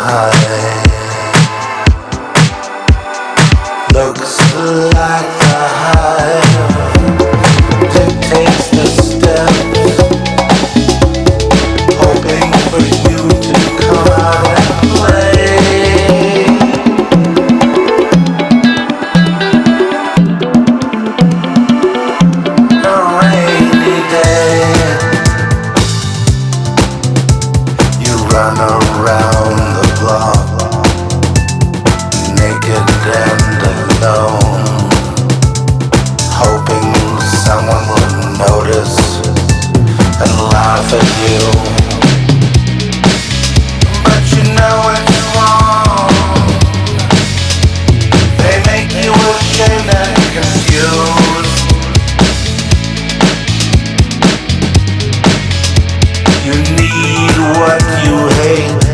high. Looks like the high dictates the steps, hoping for you to come out and play. A rainy day, you run around the block, naked and alone, hoping someone will notice and laugh at you. But you know it's wrong. They make you ashamed and confused. You need what you hate.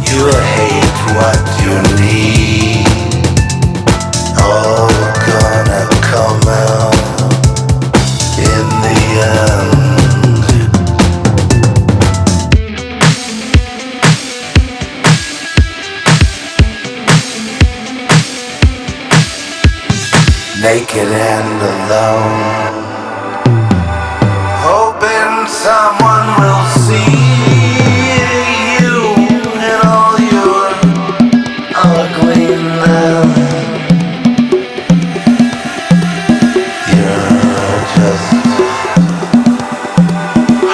You hate what you need. All gonna come out in the end. Naked and alone, hoping someone will see you in all your ugliness. You're just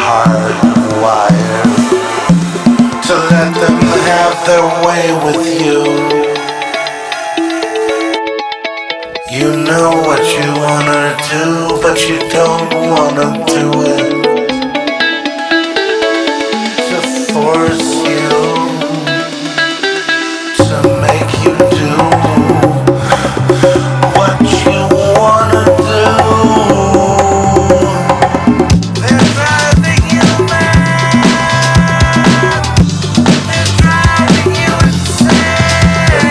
hardwired to let them have their way with you. You know what you wanna do, but you don't wanna do it. To force you, to make you do what you wanna do. They're driving you mad. They're driving you insane.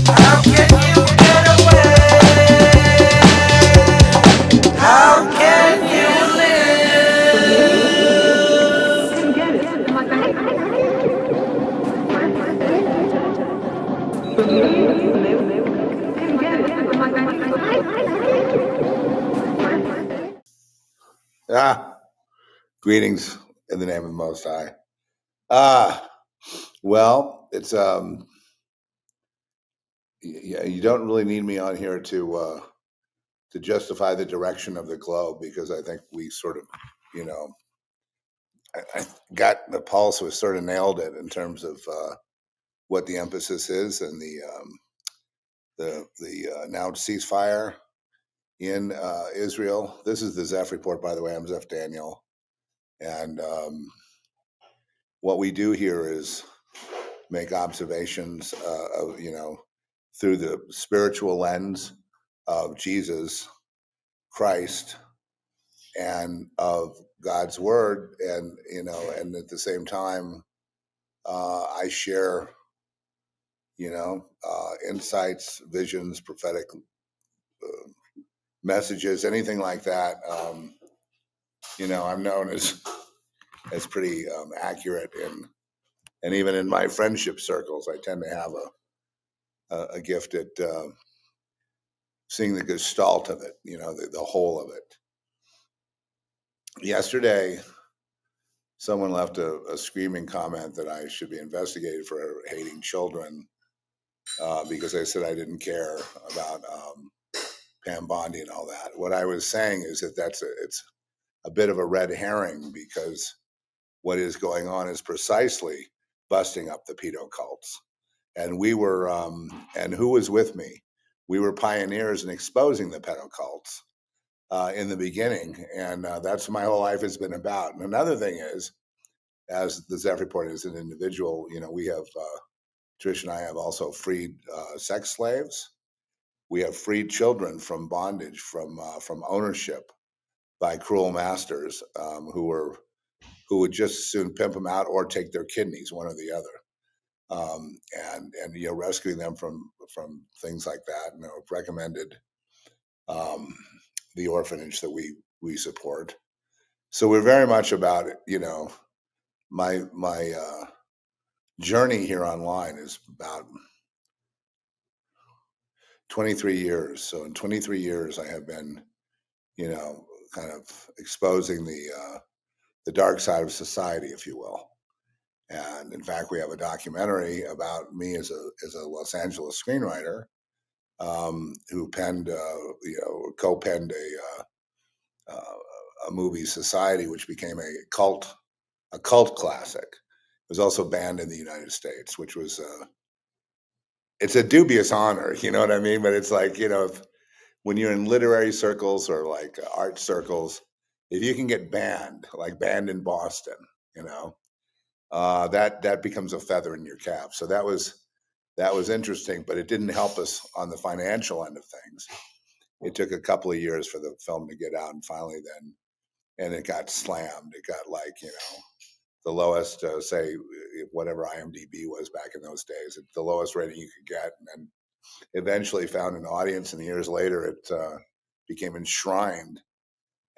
How can you get away? How can you live? Greetings in the name of the Most High. Well, it's you don't really need me on here to justify the direction of the globe, because I think we sort of, I got the pulse, was sort of nailed it in terms of what the emphasis is, and the now ceasefire in Israel. This is the Zeph report, by the way. I'm Zeph Daniel, and what we do here is make observations of, through the spiritual lens of Jesus Christ and of God's word, and and at the same time, I share, insights, visions, prophetic messages, anything like that. I'm known as pretty accurate, and even in my friendship circles, I tend to have a gift at seeing the gestalt of it, the whole of it. Yesterday, someone left a screaming comment that I should be investigated for hating children, because I said I didn't care about Pam Bondi and all that. What I was saying is that it's a bit of a red herring, because what is going on is precisely busting up the pedo cults. And we were, and who was with me? We were pioneers in exposing the pedo cults in the beginning, and that's what my whole life has been about. And another thing is, as the Zeph report is an individual, we have, Trish and I have also freed sex slaves. We have freed children from bondage, from ownership by cruel masters, who would just as soon pimp them out or take their kidneys, one or the other, and rescuing them from things like that. And I've recommended the orphanage that we support, So we're very much about, my journey here online is about 23 years. So in 23 years, I have been, you know, kind of exposing the dark side of society, if you will. And in fact, we have a documentary about me as a Los Angeles screenwriter, who penned, co-penned a movie, Society, which became a cult classic. It was also banned in the United States, which was it's a dubious honor, you know what I mean? But it's like, if, when you're in literary circles or like art circles, if you can get banned, like banned in Boston, you know, that becomes a feather in your cap. So that was interesting, but it didn't help us on the financial end of things. It took a couple of years for the film to get out, and finally then, and it got slammed. It got like, the lowest, say, whatever IMDb was back in those days, the lowest rating you could get, and then eventually found an audience, and years later it became enshrined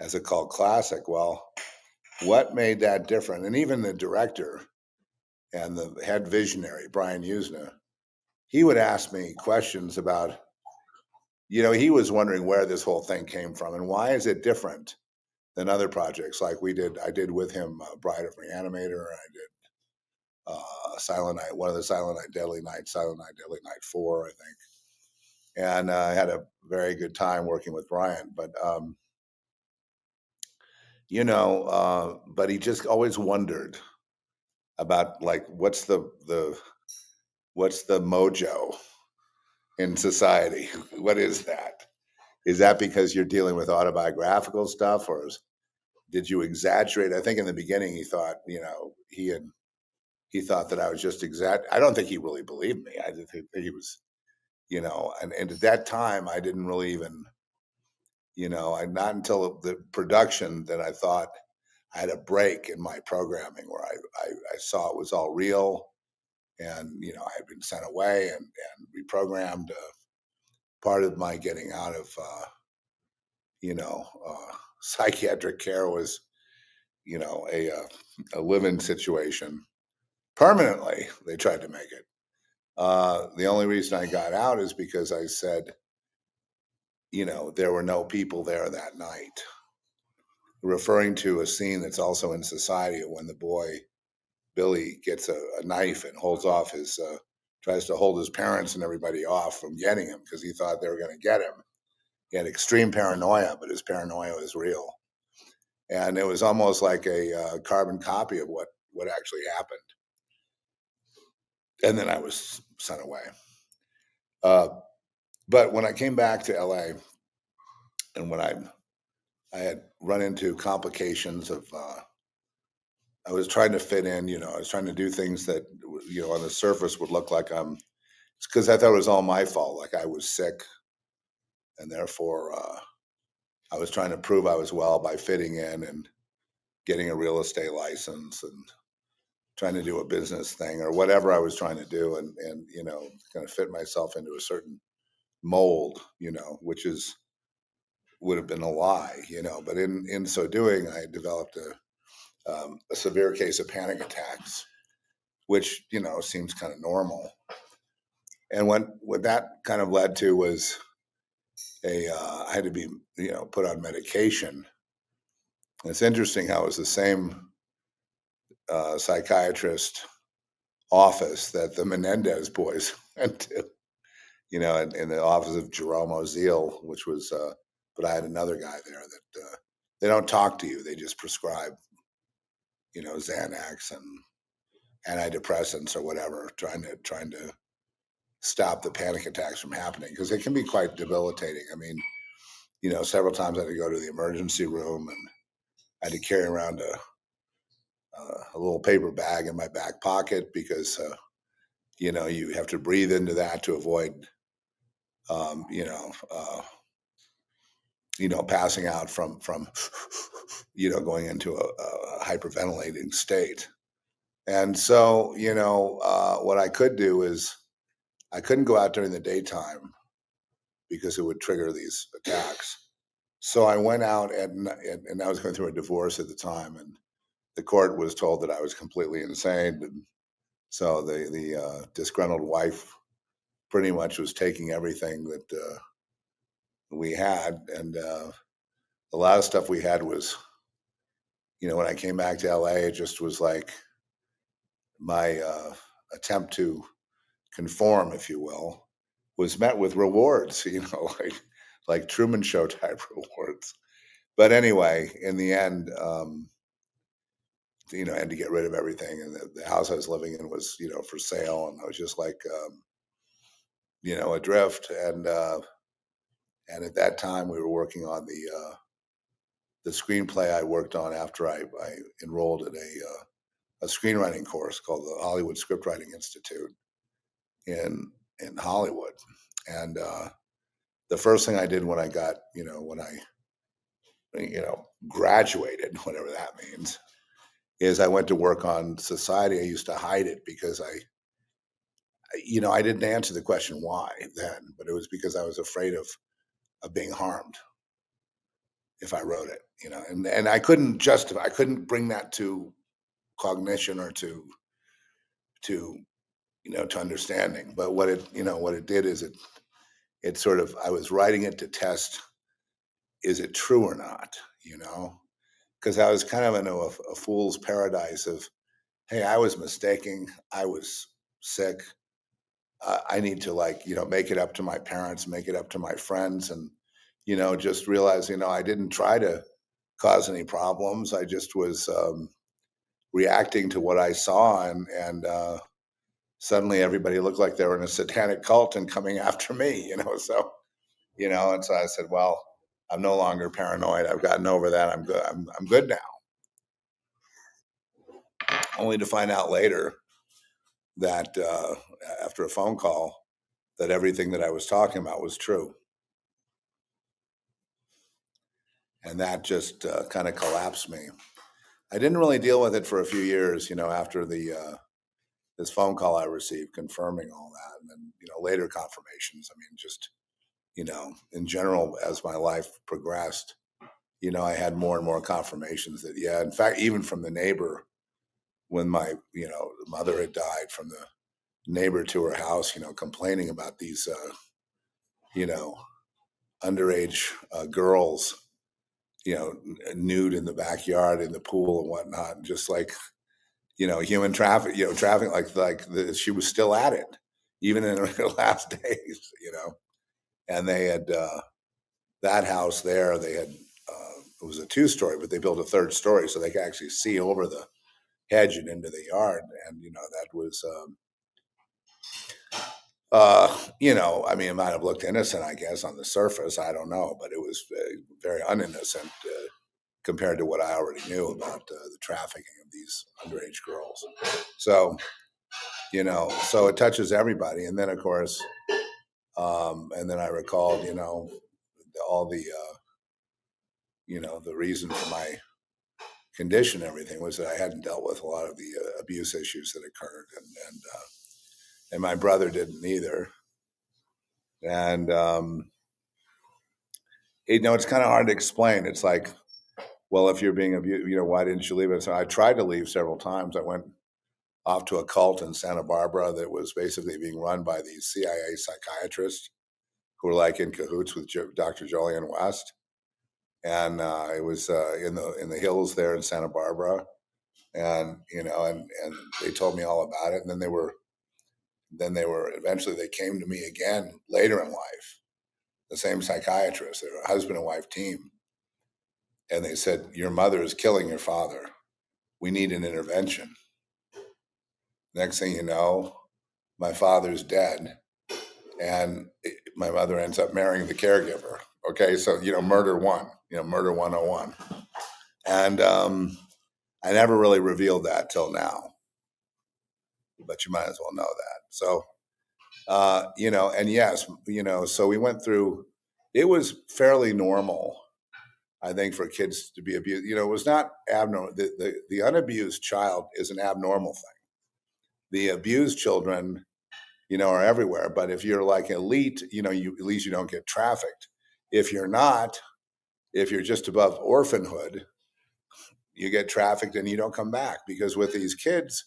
as a cult classic. Well, what made that different? And even the director and the head visionary, Brian Usna, he would ask me questions about, he was wondering where this whole thing came from and why is it different than other projects like I did with him, Bride of Reanimator. I did Silent Night, one of the Silent Night, Deadly Night, Silent Night, Deadly Night 4, I think. And I had a very good time working with Brian, but but he just always wondered about like what's the mojo in society? What is that? Is that because you're dealing with autobiographical stuff, or did you exaggerate? I think in the beginning he thought, he thought that I was just I don't think he really believed me. I just think he was, and at that time I didn't really even, I not until the production that I thought I had a break in my programming where I saw it was all real, and I had been sent away and reprogrammed. Part of my getting out of psychiatric care was a living situation permanently. They tried to make it. The only reason I got out is because I said, there were no people there that night, referring to a scene that's also in Society when the boy Billy gets a knife and holds off tries to hold his parents and everybody off from getting him because he thought they were going to get him. He had extreme paranoia, but his paranoia was real. And it was almost like a carbon copy of what actually happened. And then I was sent away. Uh, but when I came back to LA, and when I had run into complications of, I was trying to fit in, I was trying to do things that, on the surface would look like it's because I thought it was all my fault. Like I was sick, and therefore I was trying to prove I was well by fitting in and getting a real estate license and trying to do a business thing or whatever I was trying to do, and kind of fit myself into a certain mold, which would have been a lie, But in so doing, I developed a severe case of panic attacks, which seems kind of normal. And what that kind of led to was I had to be put on medication. And it's interesting how it was the same psychiatrist office that the Menendez boys went to, in the office of Jerome Oziel, which was, but I had another guy there that they don't talk to you; they just prescribe, Xanax and antidepressants or whatever, trying to stop the panic attacks from happening because they can be quite debilitating. I mean, several times I had to go to the emergency room and I had to carry around a little paper bag in my back pocket because you have to breathe into that to avoid um, you know uh, passing out from going into a hyperventilating state. And so what I could do is I couldn't go out during the daytime because it would trigger these attacks. So I went out and I was going through a divorce at the time, and the court was told that I was completely insane. And so the disgruntled wife pretty much was taking everything that we had, and a lot of stuff we had was, when I came back to LA, it just was like my attempt to conform, if you will, was met with rewards, like Truman Show type rewards. But anyway, in the end, I had to get rid of everything, and the house I was living in was, for sale, and I was just like, adrift. And at that time, we were working on the screenplay I worked on after I enrolled at a screenwriting course called the Hollywood Scriptwriting Institute in Hollywood. And the first thing I did when I got, when I, graduated, whatever that means, is I went to work on Society. I used to hide it because I didn't answer the question why then, but it was because I was afraid of being harmed if I wrote it, and I couldn't justify, I couldn't bring that to cognition or to to understanding. But what it did is it sort of, I was writing it to test, is it true or not, because I was kind of in a fool's paradise of, hey, I was mistaken, I was sick, I need to, like, make it up to my parents, make it up to my friends, and just realize, I didn't try to cause any problems. I just was reacting to what I saw, and suddenly everybody looked like they were in a satanic cult and coming after me. So and so I said, well, I'm no longer paranoid. I've gotten over that. I'm good. I'm good now. Only to find out later that after a phone call, that everything that I was talking about was true. And that just kind of collapsed me. I didn't really deal with it for a few years, after the this phone call I received confirming all that, and then later confirmations. I mean, just in general, as my life progressed, I had more and more confirmations that, yeah, in fact, even from the neighbor, when my mother had died, from the neighbor to her house, complaining about these you know underage girls, nude in the backyard, in the pool and whatnot, and just like human traffic, traffic, she was still at it, even in her last days, and they had that house there. They had it was a 2-story, but they built a 3rd story so they could actually see over the hedge and into the yard, and that was. I mean, it might have looked innocent, I guess, on the surface. I don't know, but it was very uninnocent compared to what I already knew about the trafficking of these underage girls. So, so it touches everybody. And then, of course, and then I recalled, all the reason for my condition, everything was that I hadn't dealt with a lot of the abuse issues that occurred, and my brother didn't either. And it's kind of hard to explain. It's like, well, if you're being abused, why didn't you leave it? So I tried to leave several times. I went off to a cult in Santa Barbara that was basically being run by these CIA psychiatrists who were like in cahoots with Dr. Jolyon West, and it was in the hills there in Santa Barbara, and and they told me all about it, and then they were eventually they came to me again later in life, the same psychiatrist, they were a husband and wife team, and they said, your mother is killing your father, we need an intervention. Next thing you know, my father's dead, and my mother ends up marrying the caregiver. Okay, so murder one, murder 101, and I never really revealed that till now, but you might as well know that. So and yes, so we went through. It was fairly normal, I think, for kids to be abused. It was not abnormal. The unabused child is an abnormal thing. The abused children, are everywhere. But if you're like elite, you at least you don't get trafficked. If you're not, If you're just above orphanhood, you get trafficked and you don't come back. Because with these kids,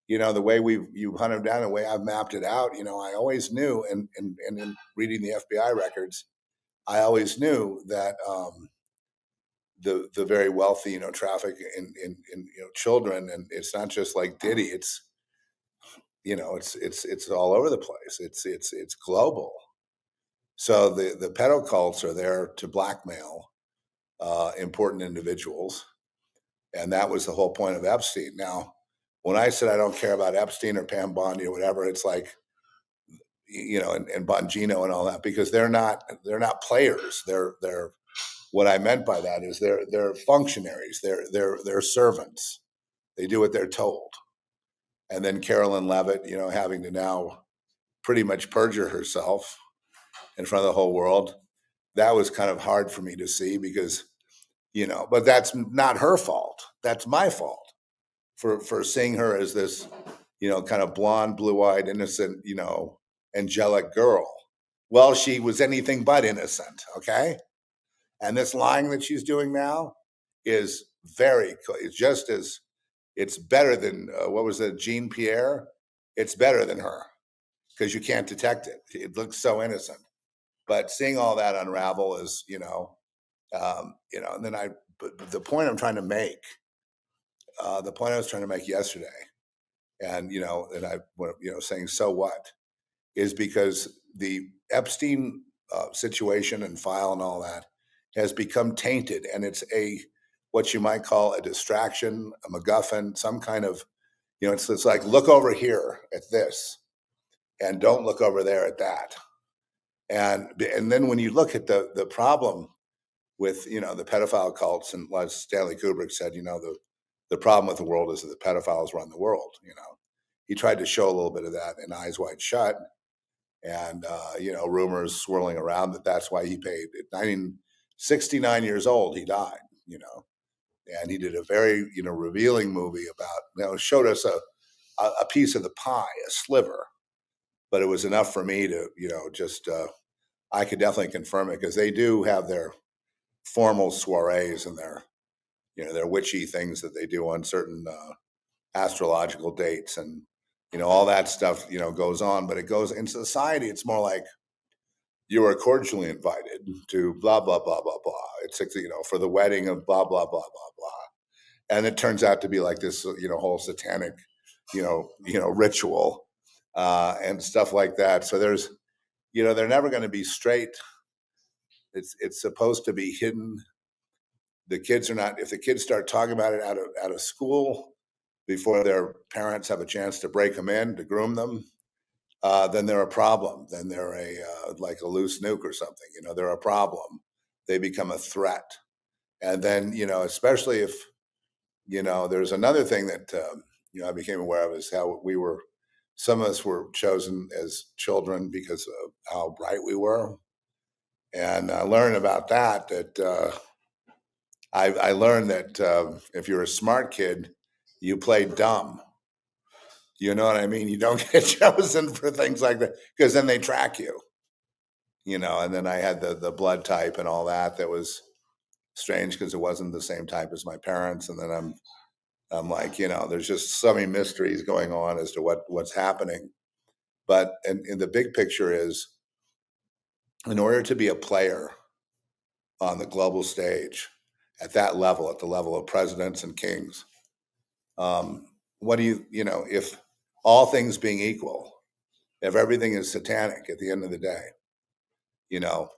the way you hunt them down, the way I've mapped it out, I always knew, and in reading the FBI records, I always knew that the very wealthy, traffic in children, and it's not just like Diddy. It's all over the place. It's global. So the pedo cults are there to blackmail important individuals, and that was the whole point of Epstein. Now, when I said I don't care about Epstein or Pam Bondi or whatever, it's like, and Bongino and all that, because they're not players. They're what I meant by that is they're functionaries. They're servants. They do what they're told. And then Carolyn Levitt, having to now pretty much perjure herself in front of the whole world. That was kind of hard for me to see because, but that's not her fault. That's my fault for seeing her as this, kind of blonde, blue-eyed, innocent, angelic girl. Well, she was anything but innocent, okay? And this lying that she's doing now is it's just as, it's better than, what was it, Jean Pierre? It's better than her because you can't detect it. It looks so innocent. But seeing all that unravel is, and then but the point I'm trying to make, the point I was trying to make yesterday, and, and I, saying, so what, is because the Epstein situation and file and all that has become tainted, and it's what you might call a distraction, a MacGuffin, some kind of, it's like, look over here at this, and don't look over there at that. And then when you look at the problem with, the pedophile cults, and as Stanley Kubrick said, the problem with the world is that the pedophiles run the world. He tried to show a little bit of that in Eyes Wide Shut, and rumors swirling around that's why he paid. At 69 years old, he died. And he did a very revealing movie about, showed us a piece of the pie, a sliver, but it was enough for me to just I could definitely confirm it, because they do have their formal soirees and their witchy things that they do on certain astrological dates, and all that stuff goes on. But it goes in society, it's more like you are cordially invited to blah blah blah blah blah. It's for the wedding of blah blah blah blah blah, and it turns out to be like this whole satanic ritual and stuff like that. So there's they're never going to be straight. It's supposed to be hidden. The kids are not. If the kids start talking about it out of school before their parents have a chance to break them in to groom them, then they're a problem. Then they're like a loose nuke or something. They're a problem. They become a threat. And then especially if there's another thing that I became aware of, is how some of us were chosen as children because of how bright we were, and I learned about that. I learned that if you're a smart kid, you play dumb. You know what I mean? You don't get chosen for things like that, because then they track you. And then I had the blood type and all that. That was strange because it wasn't the same type as my parents. And then I'm like, there's just so many mysteries going on as to what's happening. But in the big picture is, in order to be a player on the global stage at that level, at the level of presidents and kings, what do if all things being equal, if everything is satanic at the end of the day,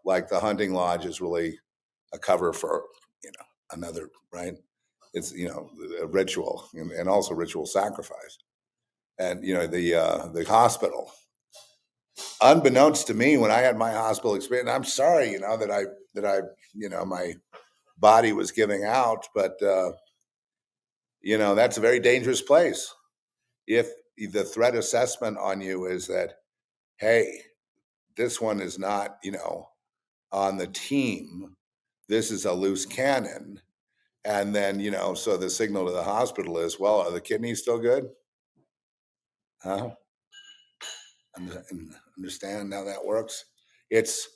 like the hunting lodge is really a cover for, another, right? It's, a ritual, and also ritual sacrifice. And, the hospital, unbeknownst to me, when I had my hospital experience, I'm sorry, my body was giving out, but, that's a very dangerous place. If the threat assessment on you is that, hey, this one is not, on the team, this is a loose cannon. And then, so the signal to the hospital is, well, are the kidneys still good? Huh? Understand how that works? It's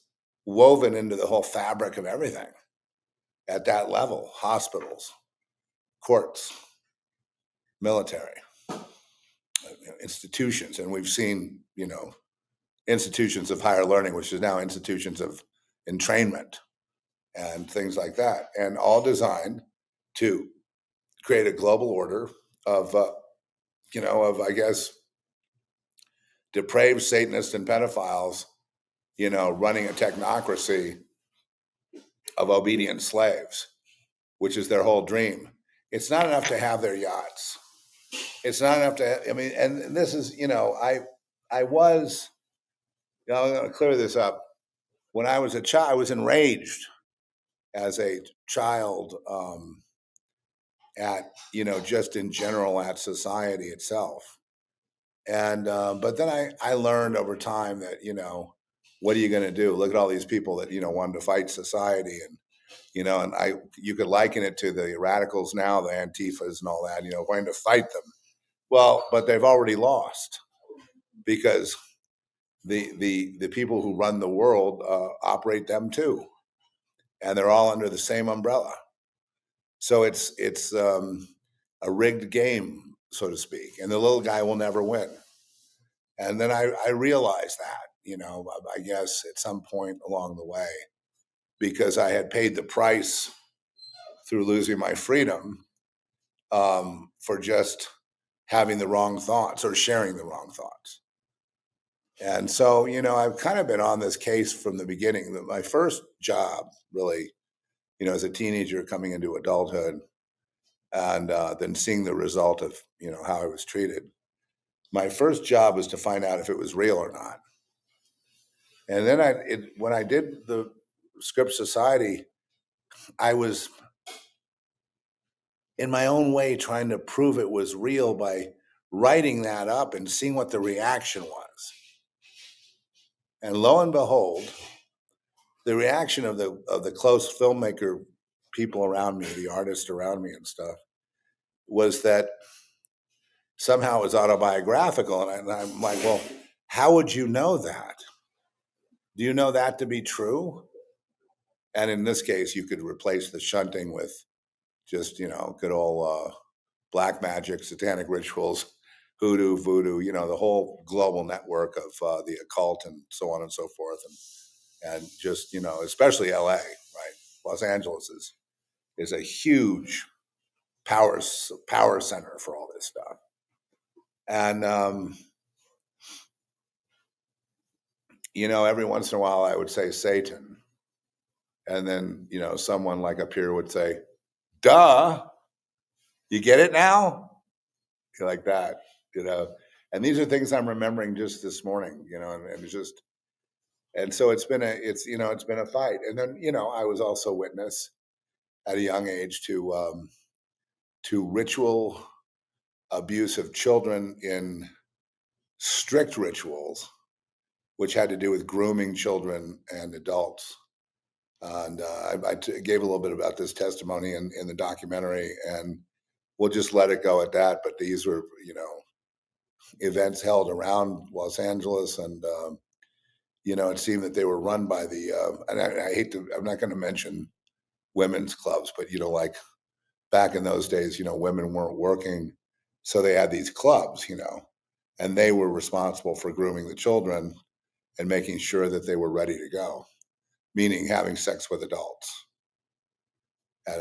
woven into the whole fabric of everything. at that level, hospitals, courts, military, institutions. And we've seen, institutions of higher learning, which is now institutions of entrainment and things like that, and all designed to create a global order of, I guess, depraved Satanists and pedophiles, running a technocracy of obedient slaves, which is their whole dream. It's not enough to have their yachts. It's not enough to, and this is, I was, I'm going to clear this up. When I was a child, I was enraged as a child at, just in general at society itself. And, but then I learned over time that, what are you going to do? Look at all these people that, wanted to fight society, and, and you could liken it to the radicals now, the Antifas and all that, wanting to fight them. Well, but they've already lost, because the people who run the world operate them too, and they're all under the same umbrella. So it's a rigged game, so to speak, and the little guy will never win. And then I realized that, I guess at some point along the way, because I had paid the price through losing my freedom for just having the wrong thoughts or sharing the wrong thoughts. And so, I've kind of been on this case from the beginning. That my first job, really, as a teenager coming into adulthood, and then seeing the result of, how I was treated. My first job was to find out if it was real or not. And then when I did the Script Society, I was in my own way trying to prove it was real by writing that up and seeing what the reaction was. And lo and behold, the reaction of the close filmmaker people around me, the artists around me and stuff, was that somehow it was autobiographical. And I'm like, well, how would you know that? Do you know that to be true? And in this case, you could replace the shunting with just, good old black magic, satanic rituals, hoodoo, voodoo, the whole global network of the occult and so on and so forth. And just, especially LA, right? Los Angeles is a huge power center for all this stuff. And, every once in a while I would say Satan. And then, someone like up here would say, duh, you get it now? Like that, And these are things I'm remembering just this morning, and it's just, and so it's been a fight. And then, I was also witness at a young age to ritual abuse of children in strict rituals, which had to do with grooming children and adults. And gave a little bit about this testimony in the documentary, and we'll just let it go at that. But these were, events held around Los Angeles, and it seemed that they were run by the. And I hate to, I'm not going to mention women's clubs, but like back in those days, women weren't working, so they had these clubs, and they were responsible for grooming the children and making sure that they were ready to go, meaning having sex with adults at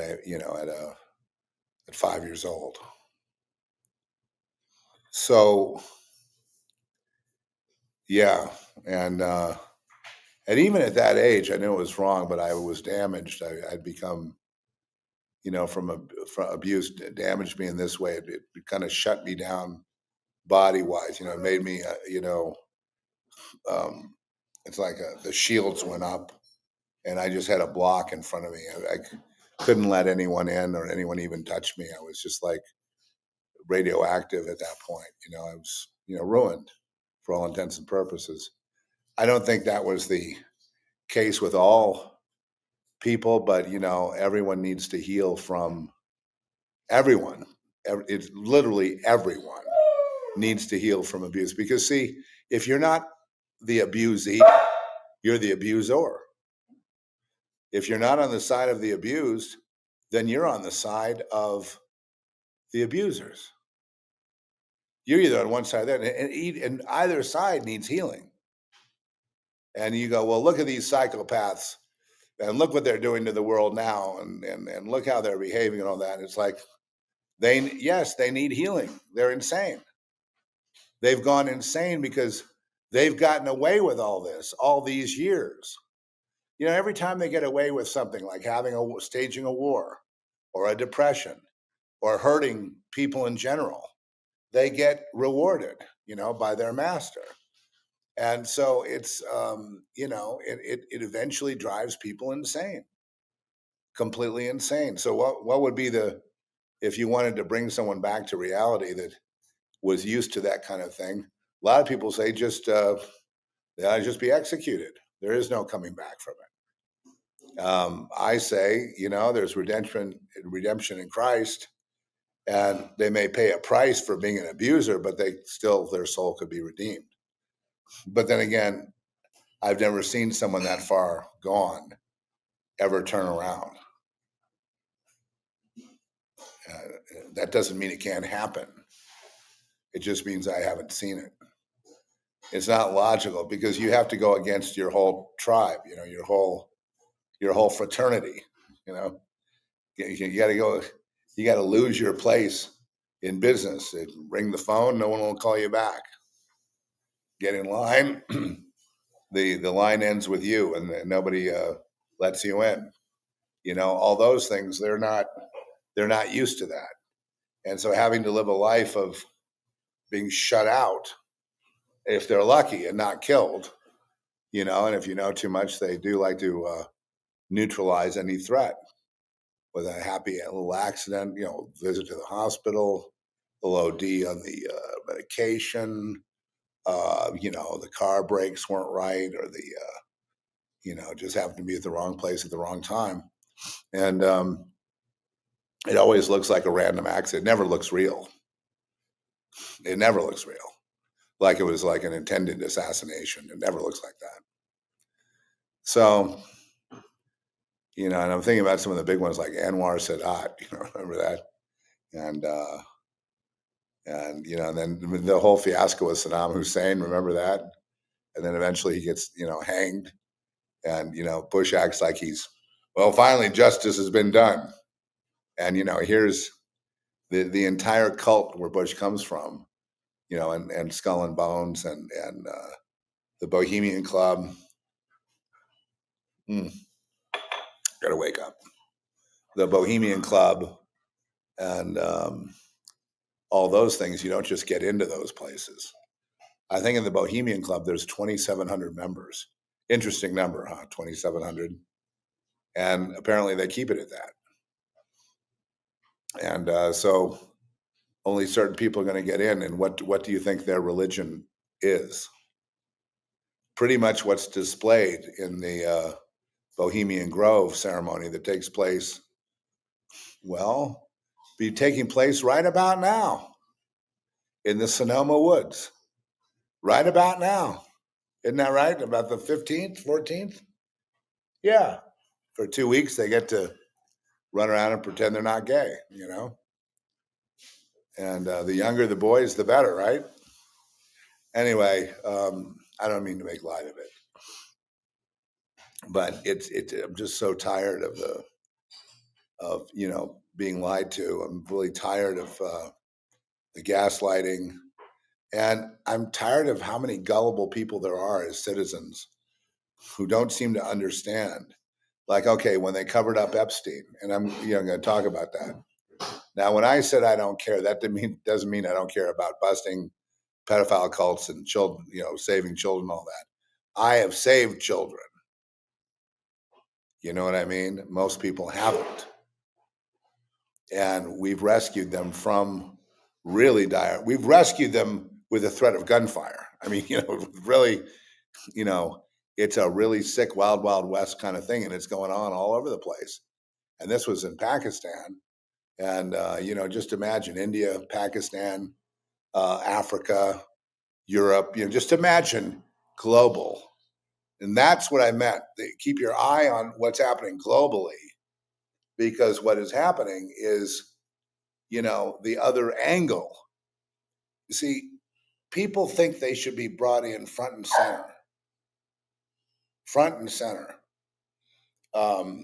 5 years old. So yeah, and even at that age, I knew it was wrong, but I was damaged. I'd become, from abuse, damaged me in this way. It kind of shut me down body wise. It made me, um, it's like the shields went up, and I just had a block in front of me. I couldn't let anyone in or anyone even touch me. I was just like radioactive at that point. I was, ruined for all intents and purposes. I don't think that was the case with all people, but everyone needs to heal from everyone. It's literally everyone needs to heal from abuse, because see, if you're not the abusee, you're the abuser. If you're not on the side of the abused, then you're on the side of the abusers. You're either on one side or that, and either side needs healing. And you go, well, look at these psychopaths, and look what they're doing to the world now, and look how they're behaving and all that. It's like they need healing. They're insane. They've gone insane because they've gotten away with all this all these years. Every time they get away with something like staging a war or a depression or hurting people in general, they get rewarded, by their master. And so it's, it eventually drives people insane, completely insane. So what would be if you wanted to bring someone back to reality that was used to that kind of thing? A lot of people say they ought to just be executed. There is no coming back from it. I say, there's redemption in Christ, and they may pay a price for being an abuser, but their soul could be redeemed. But then again, I've never seen someone that far gone ever turn around. That doesn't mean it can't happen. It just means I haven't seen it. It's not logical because you have to go against your whole tribe, your whole fraternity. You got to go. You got to lose your place in business. Ring the phone, no one will call you back. Get in line. The line ends with you, and nobody lets you in. All those things. They're not used to that, and so having to live a life of being shut out, if they're lucky and not killed, and if you know too much, they do like to neutralize any threat with a happy little accident, visit to the hospital, a little OD on the medication, the car brakes weren't right, or just happened to be at the wrong place at the wrong time. And it always looks like a random accident. It never looks real. It never looks real. Like it was like an intended assassination. It never looks like that. So, and I'm thinking about some of the big ones like Anwar Sadat, remember that? And then the whole fiasco with Saddam Hussein, remember that? And then eventually he gets, hanged. And, Bush acts like finally justice has been done. And, here's the entire cult where Bush comes from, and Skull and Bones and the Bohemian Club. Gotta wake up. The Bohemian Club and all those things, you don't just get into those places. I think in the Bohemian Club, there's 2,700 members. Interesting number, huh? 2,700. And apparently they keep it at that. And so only certain people are going to get in. And what do you think their religion is? Pretty much what's displayed in the Bohemian Grove ceremony that takes place, be taking place right about now in the Sonoma Woods. Right about now. Isn't that right? About the 15th, 14th? Yeah. For 2 weeks, they get to run around and pretend they're not gay, And the younger the boys, the better, right? Anyway, I don't mean to make light of it, but I'm just so tired of being lied to. I'm really tired of the gaslighting, and I'm tired of how many gullible people there are as citizens who don't seem to understand. Like, okay, when they covered up Epstein, and I'm going to talk about that. Now, when I said I don't care, that doesn't mean I don't care about busting pedophile cults and children, saving children, all that. I have saved children. You know what I mean? Most people haven't. And we've rescued them from really dire. We've rescued them with the threat of gunfire. I mean, really, it's a really sick, wild, wild west kind of thing. And it's going on all over the place. And this was in Pakistan. And, just imagine India, Pakistan, Africa, Europe, just imagine global. And that's what I meant. Keep your eye on what's happening globally, because what is happening is, the other angle. You see, people think they should be brought in front and center. Front and center. That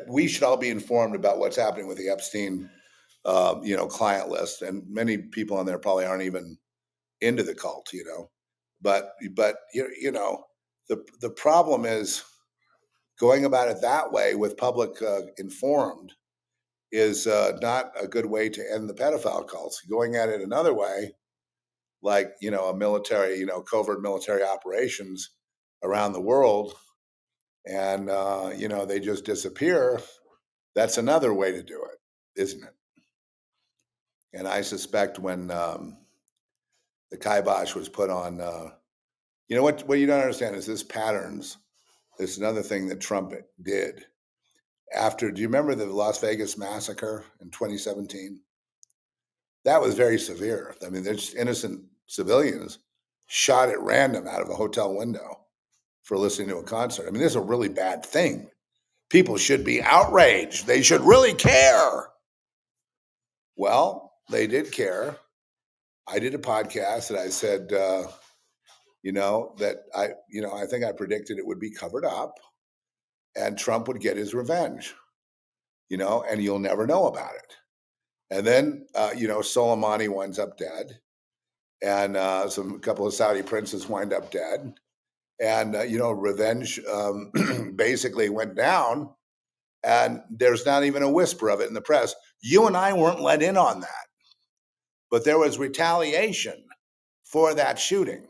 we should all be informed about what's happening with the Epstein, client list, and many people on there probably aren't even into the cult, But the problem is going about it that way with public informed is not a good way to end the pedophile cults. Going at it another way, like a military, covert military operations around the world, and they just disappear. That's another way to do it, isn't it? And I suspect when the kibosh was put on, what you don't understand is this patterns. This is another thing that Trump did. Do you remember the Las Vegas Massacre in 2017? That was very severe. I mean, there's innocent civilians shot at random out of a hotel window for listening to a concert. I mean, this is a really bad thing. People should be outraged. They should really care. Well, they did care. I did a podcast that I said, I think I predicted it would be covered up and Trump would get his revenge, and you'll never know about it. And then, Soleimani winds up dead, and a couple of Saudi princes wind up dead. And, revenge basically went down, and there's not even a whisper of it in the press. You and I weren't let in on that, but there was retaliation for that shooting.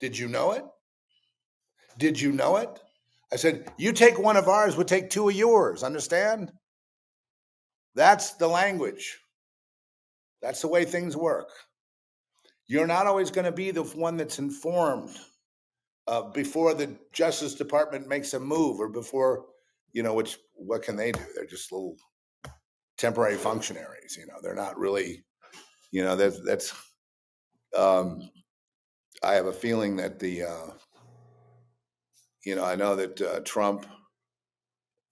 Did you know it? Did you know it? I said, you take one of ours, we'll take two of yours. Understand? That's the language. That's the way things work. You're not always going to be the one that's informed before the Justice Department makes a move, or before, what can they do? They're just little temporary functionaries. They're not really, that's. I have a feeling that I know that Trump.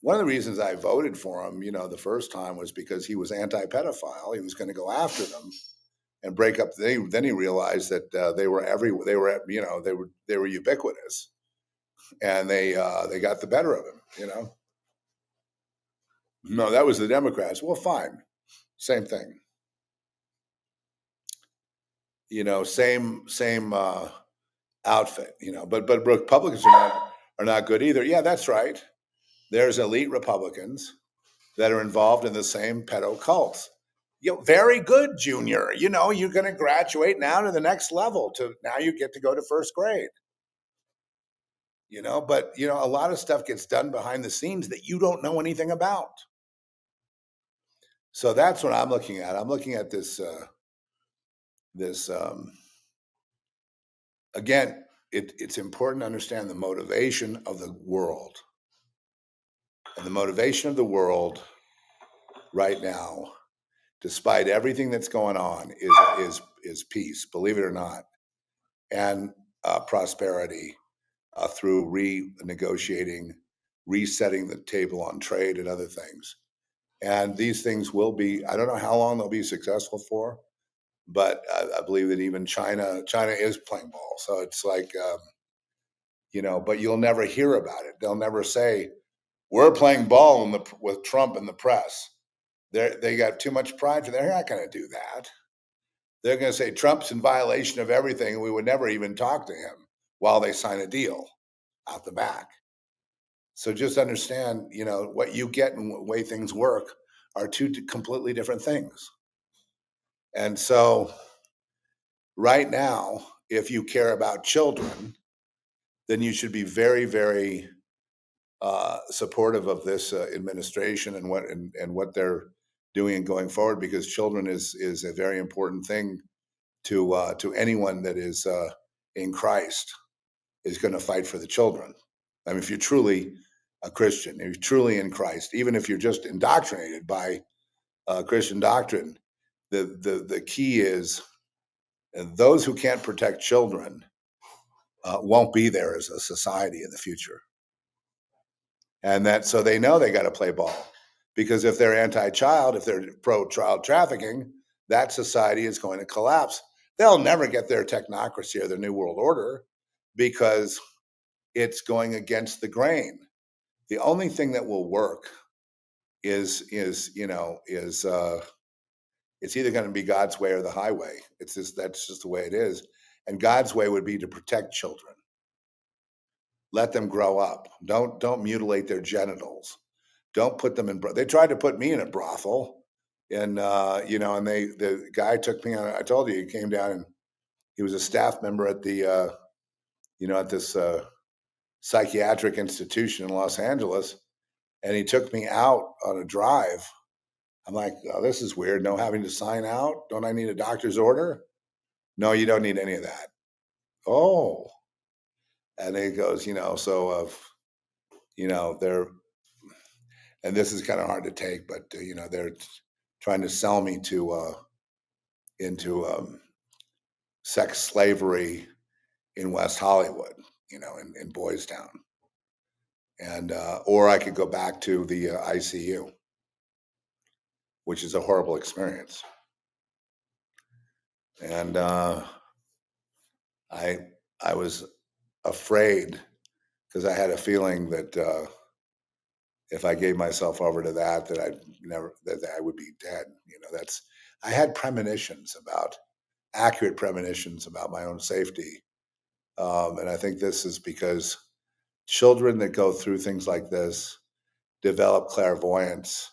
One of the reasons I voted for him, the first time, was because he was anti-pedophile. He was going to go after them and break up. Then he realized that they were they were ubiquitous, and they got the better of him. No, that was the Democrats. Well, fine, same thing. Same outfit. But Republicans are not good either. Yeah, that's right. There's elite Republicans that are involved in the same pedo cults. Very good, Junior. You're going to graduate now to the next level. Now you get to go to first grade. But a lot of stuff gets done behind the scenes that you don't know anything about. So that's what I'm looking at. I'm looking at this. Again, it's important to understand the motivation of the world, and the motivation of the world right now, despite everything that's going on, is peace. Believe it or not, and prosperity through renegotiating, resetting the table on trade and other things. And these things will be. I don't know how long they'll be successful for, but I believe that even China is playing ball. So it's like, but you'll never hear about it. They'll never say we're playing ball with Trump in the press. They got too much pride for that. They're not going to do that. They're going to say Trump's in violation of everything. We would never even talk to him while they sign a deal out the back. So just understand, what you get and the way things work are two completely different things. And so right now, if you care about children, then you should be very, very supportive of this administration and what they're doing and going forward, because children is a very important thing to anyone that is in Christ, is going to fight for the children. I mean, if you're truly a Christian, if you're truly in Christ, even if you're just indoctrinated by Christian doctrine, the key is those who can't protect children won't be there as a society in the future. And that, so they know they got to play ball, because if they're anti-child, if they're pro-child trafficking, that society is going to collapse. They'll never get their technocracy or their new world order because it's going against the grain. The only thing that will work is it's either going to be God's way or the highway. That's just the way it is. And God's way would be to protect children. Let them grow up. Don't mutilate their genitals. Don't put them in. They tried to put me in a brothel, and and the guy took me on. I told you, he came down and he was a staff member at the at this psychiatric institution in Los Angeles, and he took me out on a drive. I'm like, oh, this is weird. No having to sign out. Don't I need a doctor's order? No, you don't need any of that. Oh, and he goes, they're, and this is kind of hard to take, but they're trying to sell me to into sex slavery in West Hollywood, in Boys Town, and or I could go back to the ICU, which is a horrible experience. And I was afraid because I had a feeling that if I gave myself over to that, that I would be dead. I had accurate premonitions about my own safety. And I think this is because children that go through things like this develop clairvoyance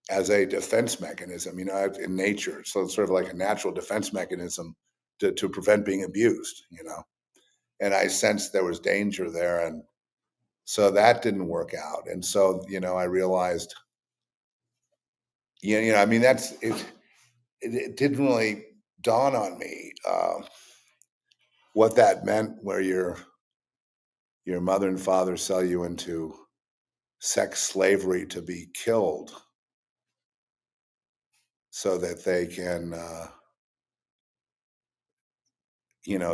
as a defense mechanism, in nature. So it's sort of like a natural defense mechanism to prevent being abused, And I sensed there was danger there. And so that didn't work out. And so, I realized, that's it. It didn't really dawn on me what that meant, where your mother and father sell you into sex slavery to be killed so that they can,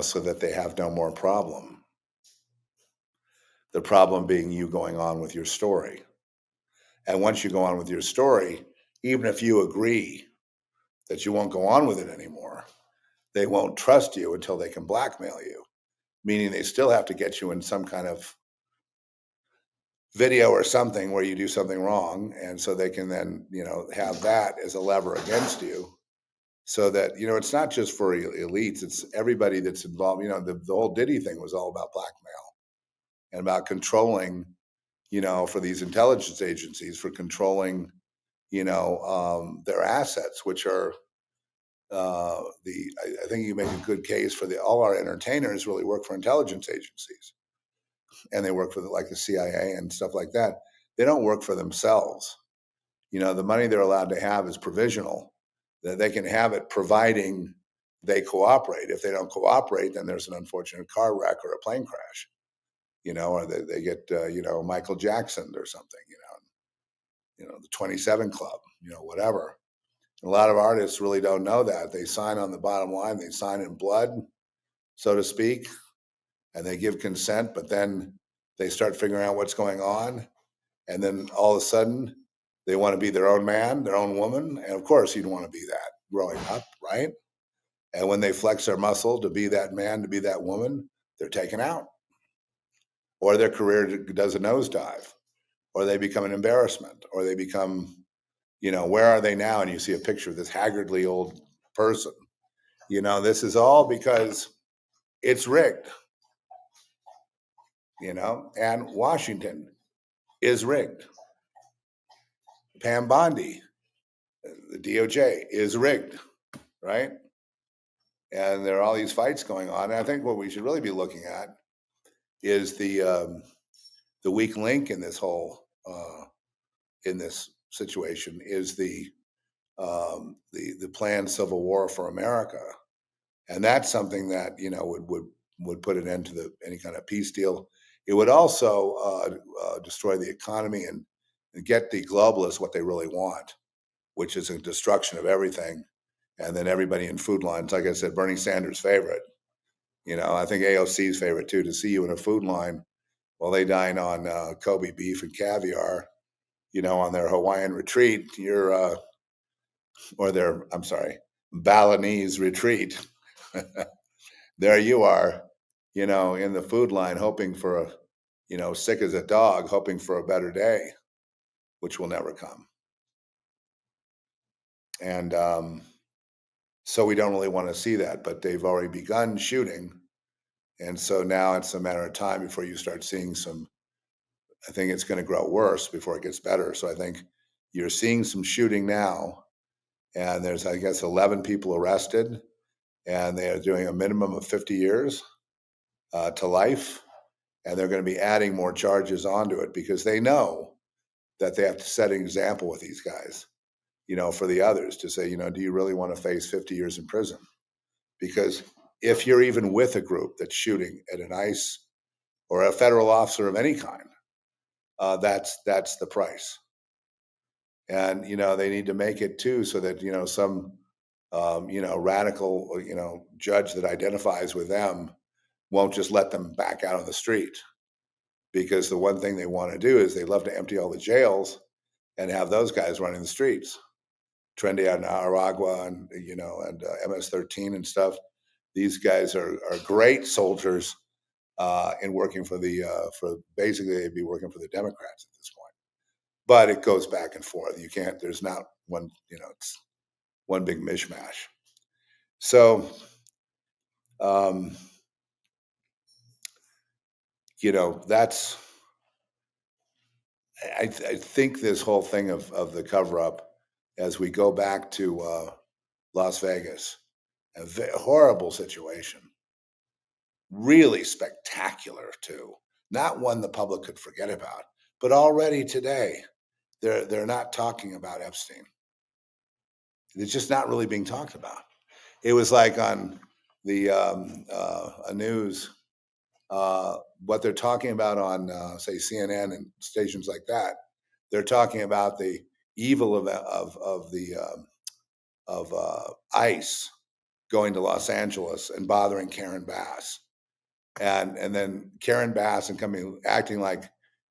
so that they have no more problem. The problem being you going on with your story. And once you go on with your story, even if you agree that you won't go on with it anymore, they won't trust you until they can blackmail you, meaning they still have to get you in some kind of video or something where you do something wrong. And so they can then, have that as a lever against you, so that, it's not just for elites, it's everybody that's involved. The whole Diddy thing was all about blackmail and about controlling, for these intelligence agencies, for controlling, their assets, which are I think you make a good case for all our entertainers really work for intelligence agencies, and they work for like the CIA and stuff like that. They don't work for themselves. The money they're allowed to have is provisional. That they can have it providing they cooperate. If they don't cooperate, then there's an unfortunate car wreck or a plane crash, or they get, Michael Jackson or something, the 27 Club, whatever. A lot of artists really don't know that. They sign on the bottom line, they sign in blood, so to speak, and they give consent, but then they start figuring out what's going on. And then all of a sudden, they want to be their own man, their own woman. And of course, you'd want to be that growing up, right? And when they flex their muscle to be that man, to be that woman, they're taken out. Or their career does a nosedive, or they become an embarrassment, or they become, where are they now? And you see a picture of this haggardly old person. This is all because it's rigged, and Washington is rigged. Pam Bondi, the DOJ, is rigged, right? And there are all these fights going on. And I think what we should really be looking at is the weak link in this whole in this situation is the planned civil war for America, and that's something that would put an end to any kind of peace deal. It would also destroy the economy and get the globalists what they really want, which is a destruction of everything. And then everybody in food lines, like I said, Bernie Sanders' favorite, I think AOC's favorite too, to see you in a food line while they dine on Kobe beef and caviar, on their Hawaiian retreat, or their, I'm sorry, Balinese retreat. There you are, in the food line, hoping for sick as a dog, hoping for a better day, which will never come. And so we don't really want to see that, but they've already begun shooting. And so now it's a matter of time before you start seeing I think it's going to grow worse before it gets better. So I think you're seeing some shooting now, and there's, I guess, 11 people arrested, and they are doing a minimum of 50 years to life. And they're going to be adding more charges onto it because they know that they have to set an example with these guys, for the others to say, do you really want to face 50 years in prison? Because if you're even with a group that's shooting at an ICE or a federal officer of any kind, that's the price. And they need to make it too, so that some radical judge that identifies with them won't just let them back out on the street. Because the one thing they want to do is they love to empty all the jails and have those guys running the streets. Trendy out in Aragua and MS-13 and stuff. These guys are great soldiers in working for basically they'd be working for the Democrats at this point. But it goes back and forth. You can't. There's not one. It's one big mishmash. So, that's. I think this whole thing of the cover up, as we go back to Las Vegas, a horrible situation, really spectacular too. Not one the public could forget about, but already today, they're not talking about Epstein. It's just not really being talked about. It was like on the news, what they're talking about on, say, CNN and stations like that. They're talking about the evil of ICE going to Los Angeles and bothering Karen Bass, and then Karen Bass and acting like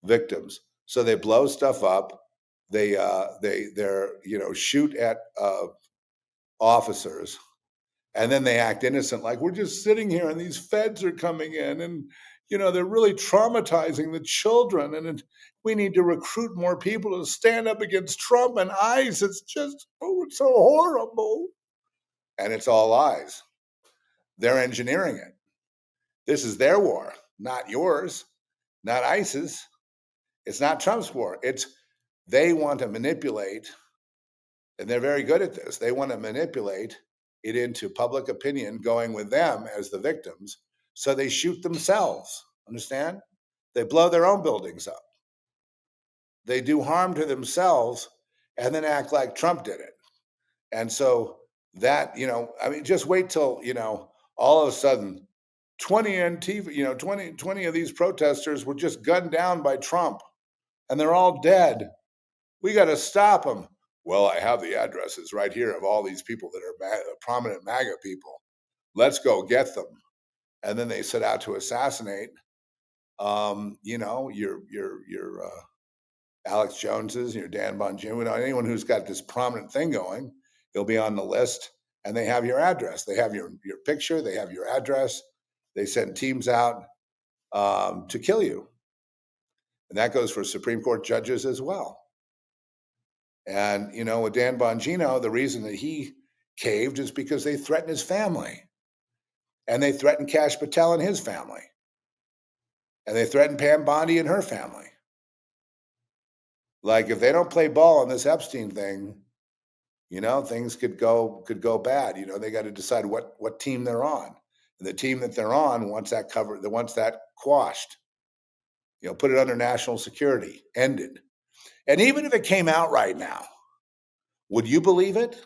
victims. So they blow stuff up. They're shoot at officers, and then they act innocent, like we're just sitting here and these feds are coming in, and they're really traumatizing the children, and we need to recruit more people to stand up against Trump and ICE. It's just, it's so horrible. And it's all lies. They're engineering it. This is their war, not yours, not ICE's. It's not Trump's war. They want to manipulate, and they're very good at this. They want to manipulate it into public opinion going with them as the victims. So they shoot themselves. Understand? They blow their own buildings up. They do harm to themselves and then act like Trump did it. And so that, just wait till, all of a sudden 20 Antifa, 20 of these protesters were just gunned down by Trump and they're all dead. We got to stop them. Well, I have the addresses right here of all these people that are prominent MAGA people. Let's go get them. And then they set out to assassinate, your Alex Joneses, your Dan Bongino, anyone who's got this prominent thing going, they'll be on the list, and they have your address. They have your picture. They have your address. They send teams out to kill you. And that goes for Supreme Court judges as well. And, with Dan Bongino, the reason that he caved is because they threatened his family. And they threatened Kash Patel and his family. And they threatened Pam Bondi and her family. Like, if they don't play ball on this Epstein thing, things could go bad. They got to decide what team they're on. And the team that they're on wants that covered, wants that quashed. Put it under national security, ended. And even if it came out right now, would you believe it?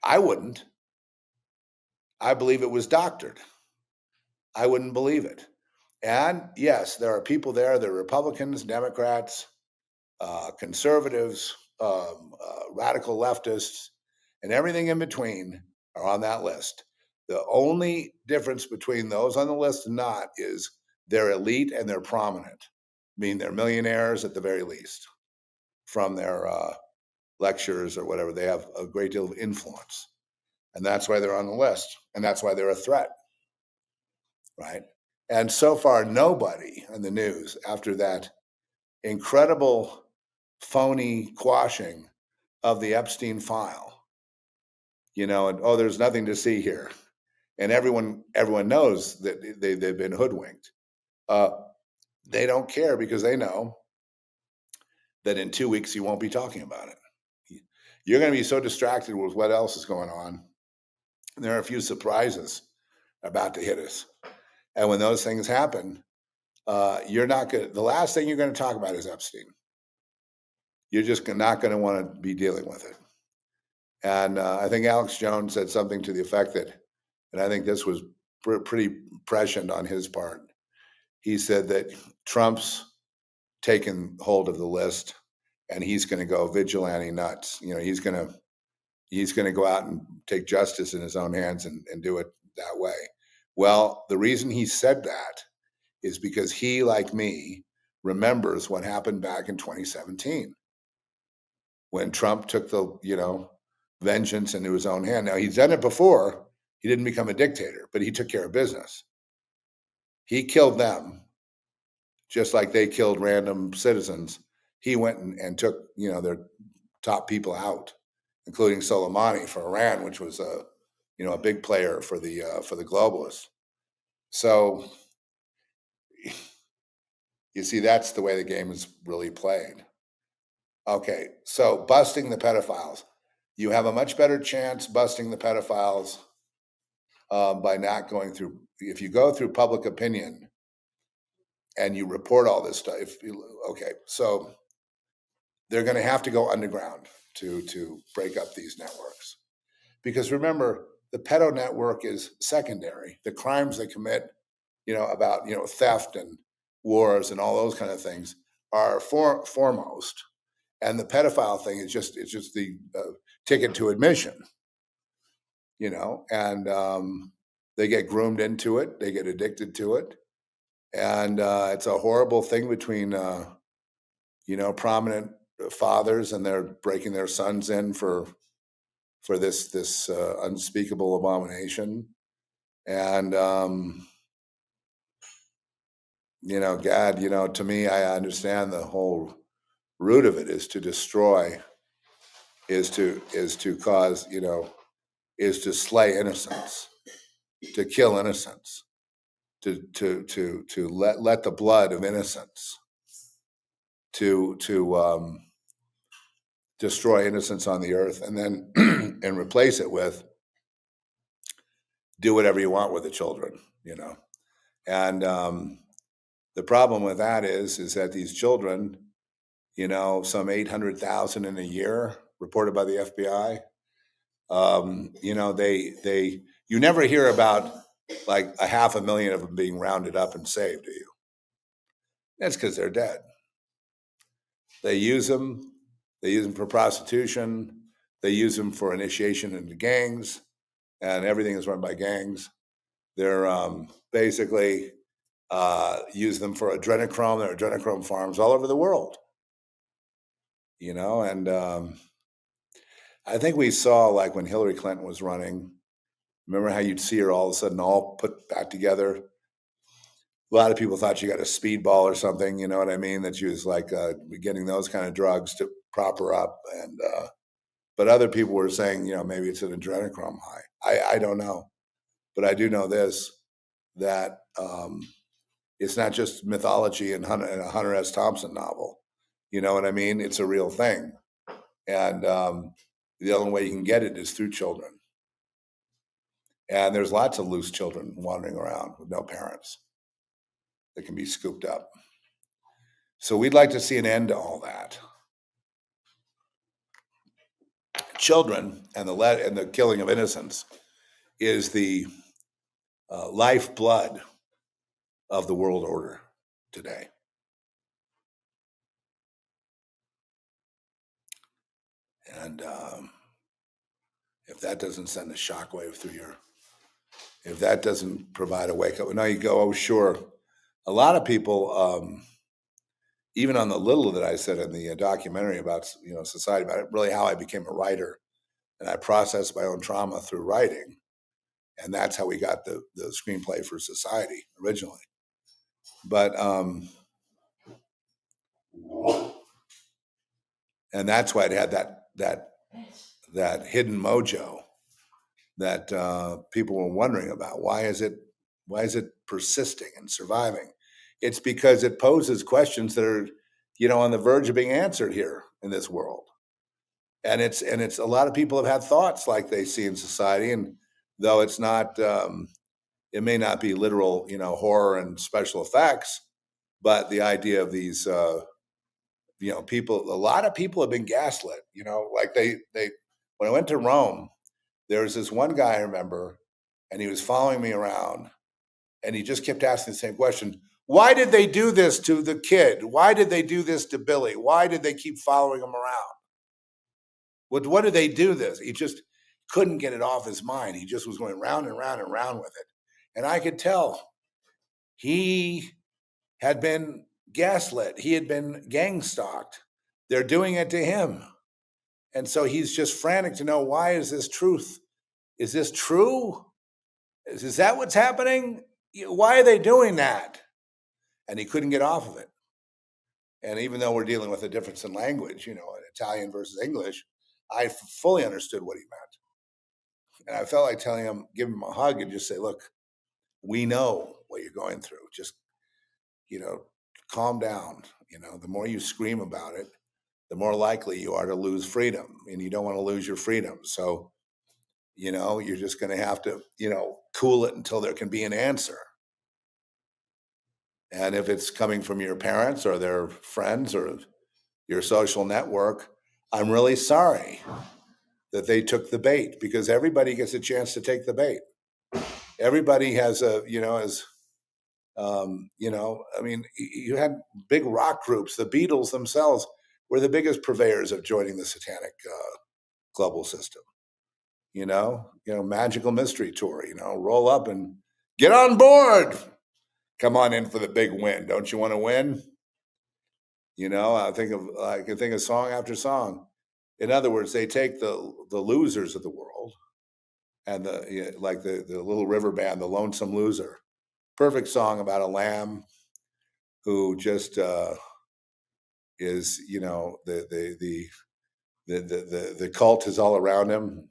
I wouldn't. I believe it was doctored. I wouldn't believe it. And yes, there are people there. There are Republicans, Democrats, conservatives, radical leftists, and everything in between are on that list. The only difference between those on the list and not is they're elite and they're prominent. I mean, they're millionaires at the very least from their lectures or whatever. They have a great deal of influence. And that's why they're on the list. And that's why they're a threat, right? And so far, nobody in the news, after that incredible phony quashing of the Epstein file, and oh, there's nothing to see here. And everyone knows that they've been hoodwinked. They don't care because they know that in 2 weeks you won't be talking about it. You're going to be so distracted with what else is going on. And there are a few surprises about to hit us. And when those things happen, you're not going to, the last thing you're going to talk about is Epstein. You're just not going to want to be dealing with it. And I think Alex Jones said something to the effect that, and I think this was pretty prescient on his part. He said that Trump's taken hold of the list and he's going to go vigilante nuts. He's going to go out and take justice in his own hands and do it that way. Well, the reason he said that is because he, like me, remembers what happened back in 2017 when Trump took the, vengeance into his own hand. Now, he's done it before. He didn't become a dictator, but he took care of business. He killed them just like they killed random citizens. He went and took, their top people out, including Soleimani for Iran, which was a big player for the globalists. So you see, that's the way the game is really played. Okay, so busting the pedophiles. You have a much better chance busting the pedophiles by not going through. If you go through public opinion and you report all this stuff, so they're going to have to go underground to break up these networks. Because remember, the pedo network is secondary. The crimes they commit, about theft and wars and all those kind of things are foremost. And the pedophile thing is just the ticket to admission, and they get groomed into it, they get addicted to it, and it's a horrible thing between prominent fathers, and they're breaking their sons in for this unspeakable abomination. And God, to me, I understand the whole root of it is to destroy, is to cause, is to slay innocence, to kill innocence, to let the blood of innocence to destroy innocence on the earth, and then and replace it with do whatever you want with the children, and the problem with that is that these children, some 800,000 in a year reported by the FBI. They you never hear about like 500,000 of them being rounded up and saved, do you? That's because they're dead. They use them. They use them for prostitution. They use them for initiation into gangs, and everything is run by gangs. They're basically use them for adrenochrome. There are adrenochrome farms all over the world, and I think we saw, like when Hillary Clinton was running, remember how you'd see her all of a sudden all put back together? A lot of people thought she got a speedball or something, you know what I mean? That she was like getting those kind of drugs to prop her up. And but other people were saying, maybe it's an adrenochrome high. I don't know. But I do know this, that it's not just mythology in a Hunter S. Thompson novel. You know what I mean? It's a real thing. And the only way you can get it is through children. And there's lots of loose children wandering around with no parents that can be scooped up. So we'd like to see an end to all that. Children and the killing of innocents is the lifeblood of the world order today. And if that doesn't send a shockwave through your if that doesn't provide a wake up, now you go, oh, sure. A lot of people, even on the little that I said in the documentary about society, about really how I became a writer, and I processed my own trauma through writing, and that's how we got the screenplay for Society originally. But and that's why it had that hidden mojo that people were wondering about. Why is it persisting and surviving? It's because it poses questions that are, on the verge of being answered here in this world. And it's a lot of people have had thoughts like they see in society, and though it's not, it may not be literal, horror and special effects, but the idea of these, people. A lot of people have been gaslit. Like they when I went to Rome, there was this one guy I remember, and he was following me around, and he just kept asking the same question. Why did they do this to the kid? Why did they do this to Billy? Why did they keep following him around? What did they do this? He just couldn't get it off his mind. He just was going round and round and round with it. And I could tell he had been gaslit. He had been gang stalked. They're doing it to him. And so he's just frantic to know, why is this truth? Is this true? Is that what's happening? Why are they doing that? And he couldn't get off of it. And even though we're dealing with a difference in language, Italian versus English, I fully understood what he meant. And I felt like telling him, give him a hug and just say, look, we know what you're going through. Just, calm down. The more you scream about it, the more likely you are to lose freedom, and you don't want to lose your freedom. So, you're just going to have to, cool it until there can be an answer. And if it's coming from your parents or their friends or your social network, I'm really sorry that they took the bait, because everybody gets a chance to take the bait. Everybody has you had big rock groups. The Beatles themselves were the biggest purveyors of joining the satanic global system. Magical Mystery Tour. Roll up and get on board. Come on in for the big win. Don't you want to win? I can think of song after song. In other words, they take the losers of the world, and the Little River Band, the Lonesome Loser. Perfect song about a lamb who just is, the cult is all around him.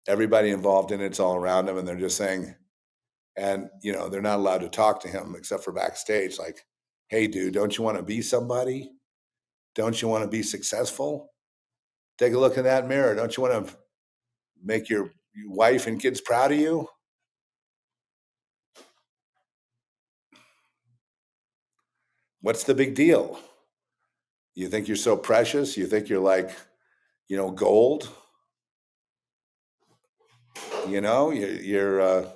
Everybody involved in it's all around him, and they're just saying, and they're not allowed to talk to him except for backstage. Like, hey, dude, don't you want to be somebody? Don't you want to be successful? Take a look in that mirror. Don't you want to make your wife and kids proud of you? What's the big deal? You think you're so precious? You think you're like, gold? You're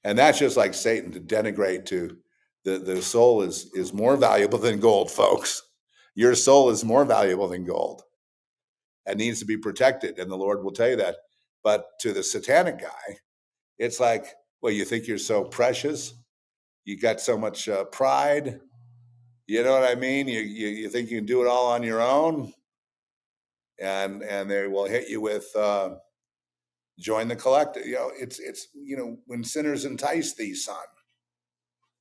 and that's just like Satan, to denigrate to the soul is more valuable than gold, folks. Your soul is more valuable than gold and needs to be protected, and the Lord will tell you that. But to the satanic guy, it's like, well, you think you're so precious? You got so much pride. You know what I mean? You think you can do it all on your own, and they will hit you with join the collective. It's when sinners entice thee, son,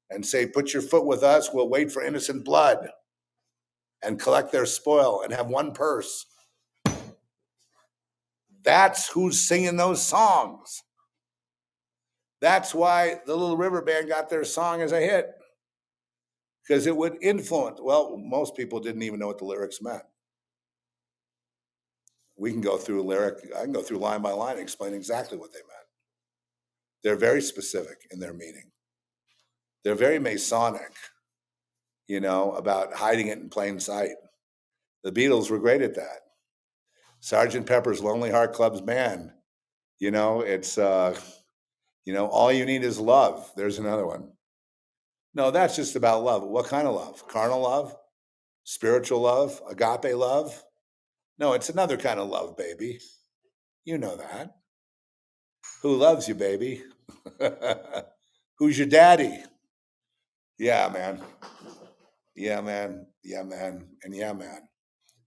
and say, put your foot with us, we'll wait for innocent blood and collect their spoil and have one purse. That's who's singing those songs. That's why the Little River Band got their song as a hit, because it would influence. Well, most people didn't even know what the lyrics meant. We can go through a lyric. I can go through line by line and explain exactly what they meant. They're very specific in their meaning. They're very Masonic, about hiding it in plain sight. The Beatles were great at that. Sergeant Pepper's Lonely Heart Club's Band. It's all you need is love. There's another one. No, that's just about love. What kind of love? Carnal love? Spiritual love? Agape love? No, it's another kind of love, baby. You know that. Who loves you, baby? Who's your daddy? Yeah, man. Yeah, man. Yeah, man. And yeah, man.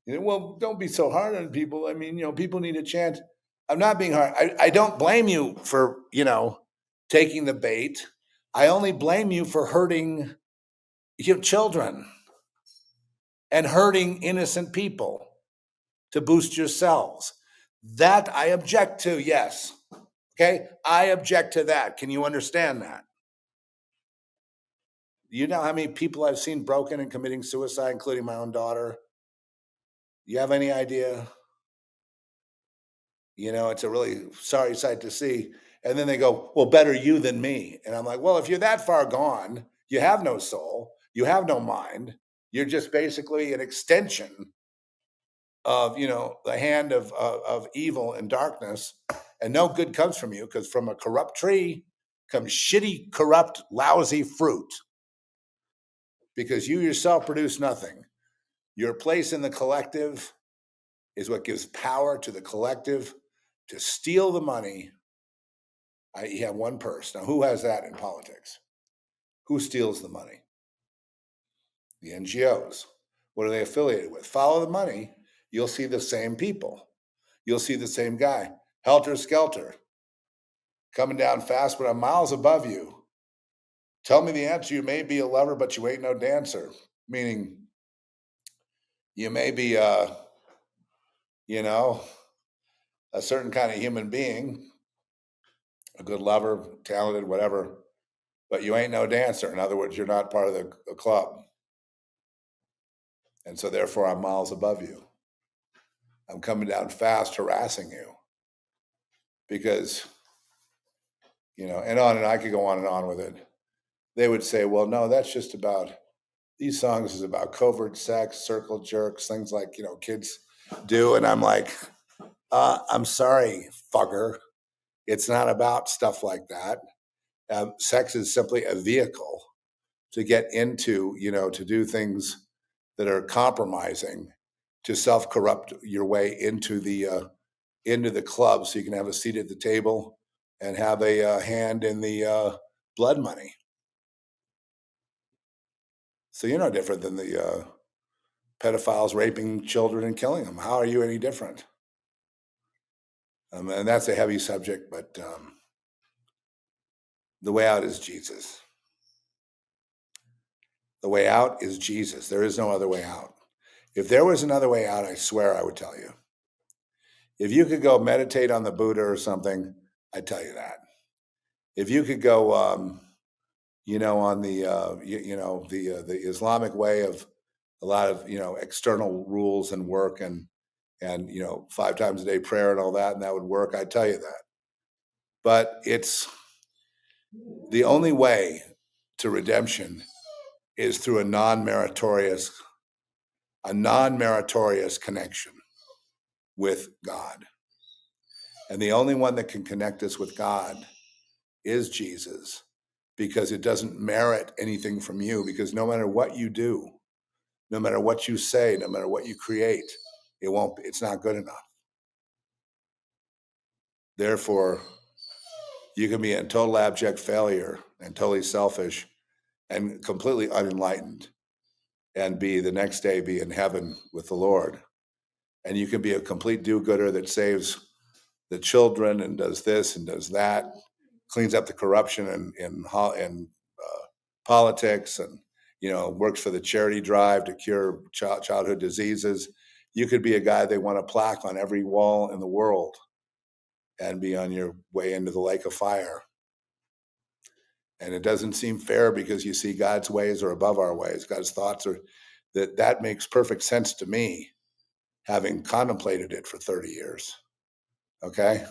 Well, don't be so hard on people. I mean, people need a chance. I'm not being hard. I don't blame you for, taking the bait. I only blame you for hurting your children and hurting innocent people to boost yourselves. That I object to, yes. Okay? I object to that. Can you understand that? You know how many people I've seen broken and committing suicide, including my own daughter? You have any idea? It's a really sorry sight to see. And then they go, well, better you than me. And I'm like, well, if you're that far gone, you have no soul, you have no mind. You're just basically an extension of, the hand of evil and darkness. And no good comes from you, because from a corrupt tree comes shitty, corrupt, lousy fruit, because you yourself produce nothing. Your place in the collective is what gives power to the collective to steal the money. You have one purse. Now, who has that in politics? Who steals the money? The NGOs. What are they affiliated with? Follow the money. You'll see the same people. You'll see the same guy. Helter Skelter. Coming down fast, but I'm miles above you. Tell me the answer. You may be a lover, but you ain't no dancer. Meaning, you may be, a certain kind of human being, a good lover, talented, whatever, but you ain't no dancer. In other words, you're not part of the club. And so therefore I'm miles above you. I'm coming down fast, harassing you. Because, and on, and I could go on and on with it. They would say, well, no, that's just about, these songs is about covert sex, circle jerks, things like, kids do. And I'm like, I'm sorry, fucker. It's not about stuff like that. Sex is simply a vehicle to get into, to do things that are compromising, to self-corrupt your way into the club, so you can have a seat at the table and have a hand in the blood money. So you're no different than the pedophiles raping children and killing them. How are you any different? And that's a heavy subject, but the way out is Jesus. The way out is Jesus. There is no other way out. If there was another way out, I swear I would tell you. If you could go meditate on the Buddha or something, I'd tell you that. If you could go, on the the Islamic way of a lot of external rules and work and 5 times a day prayer and all that, and that would work, I'd tell you that. But it's the only way to redemption is through a non-meritorious connection with God. And the only one that can connect us with God is Jesus, because it doesn't merit anything from you, because no matter what you do, no matter what you say, no matter what you create, it's not good enough. Therefore, you can be a total abject failure and totally selfish and completely unenlightened, and the next day be in heaven with the Lord. And you can be a complete do-gooder that saves the children and does this and does that, cleans up the corruption in politics, and works for the charity drive to cure childhood diseases. You could be a guy they want a plaque on every wall in the world and be on your way into the lake of fire. And it doesn't seem fair, because you see God's ways are above our ways. God's thoughts are that makes perfect sense to me, having contemplated it for 30 years. Okay.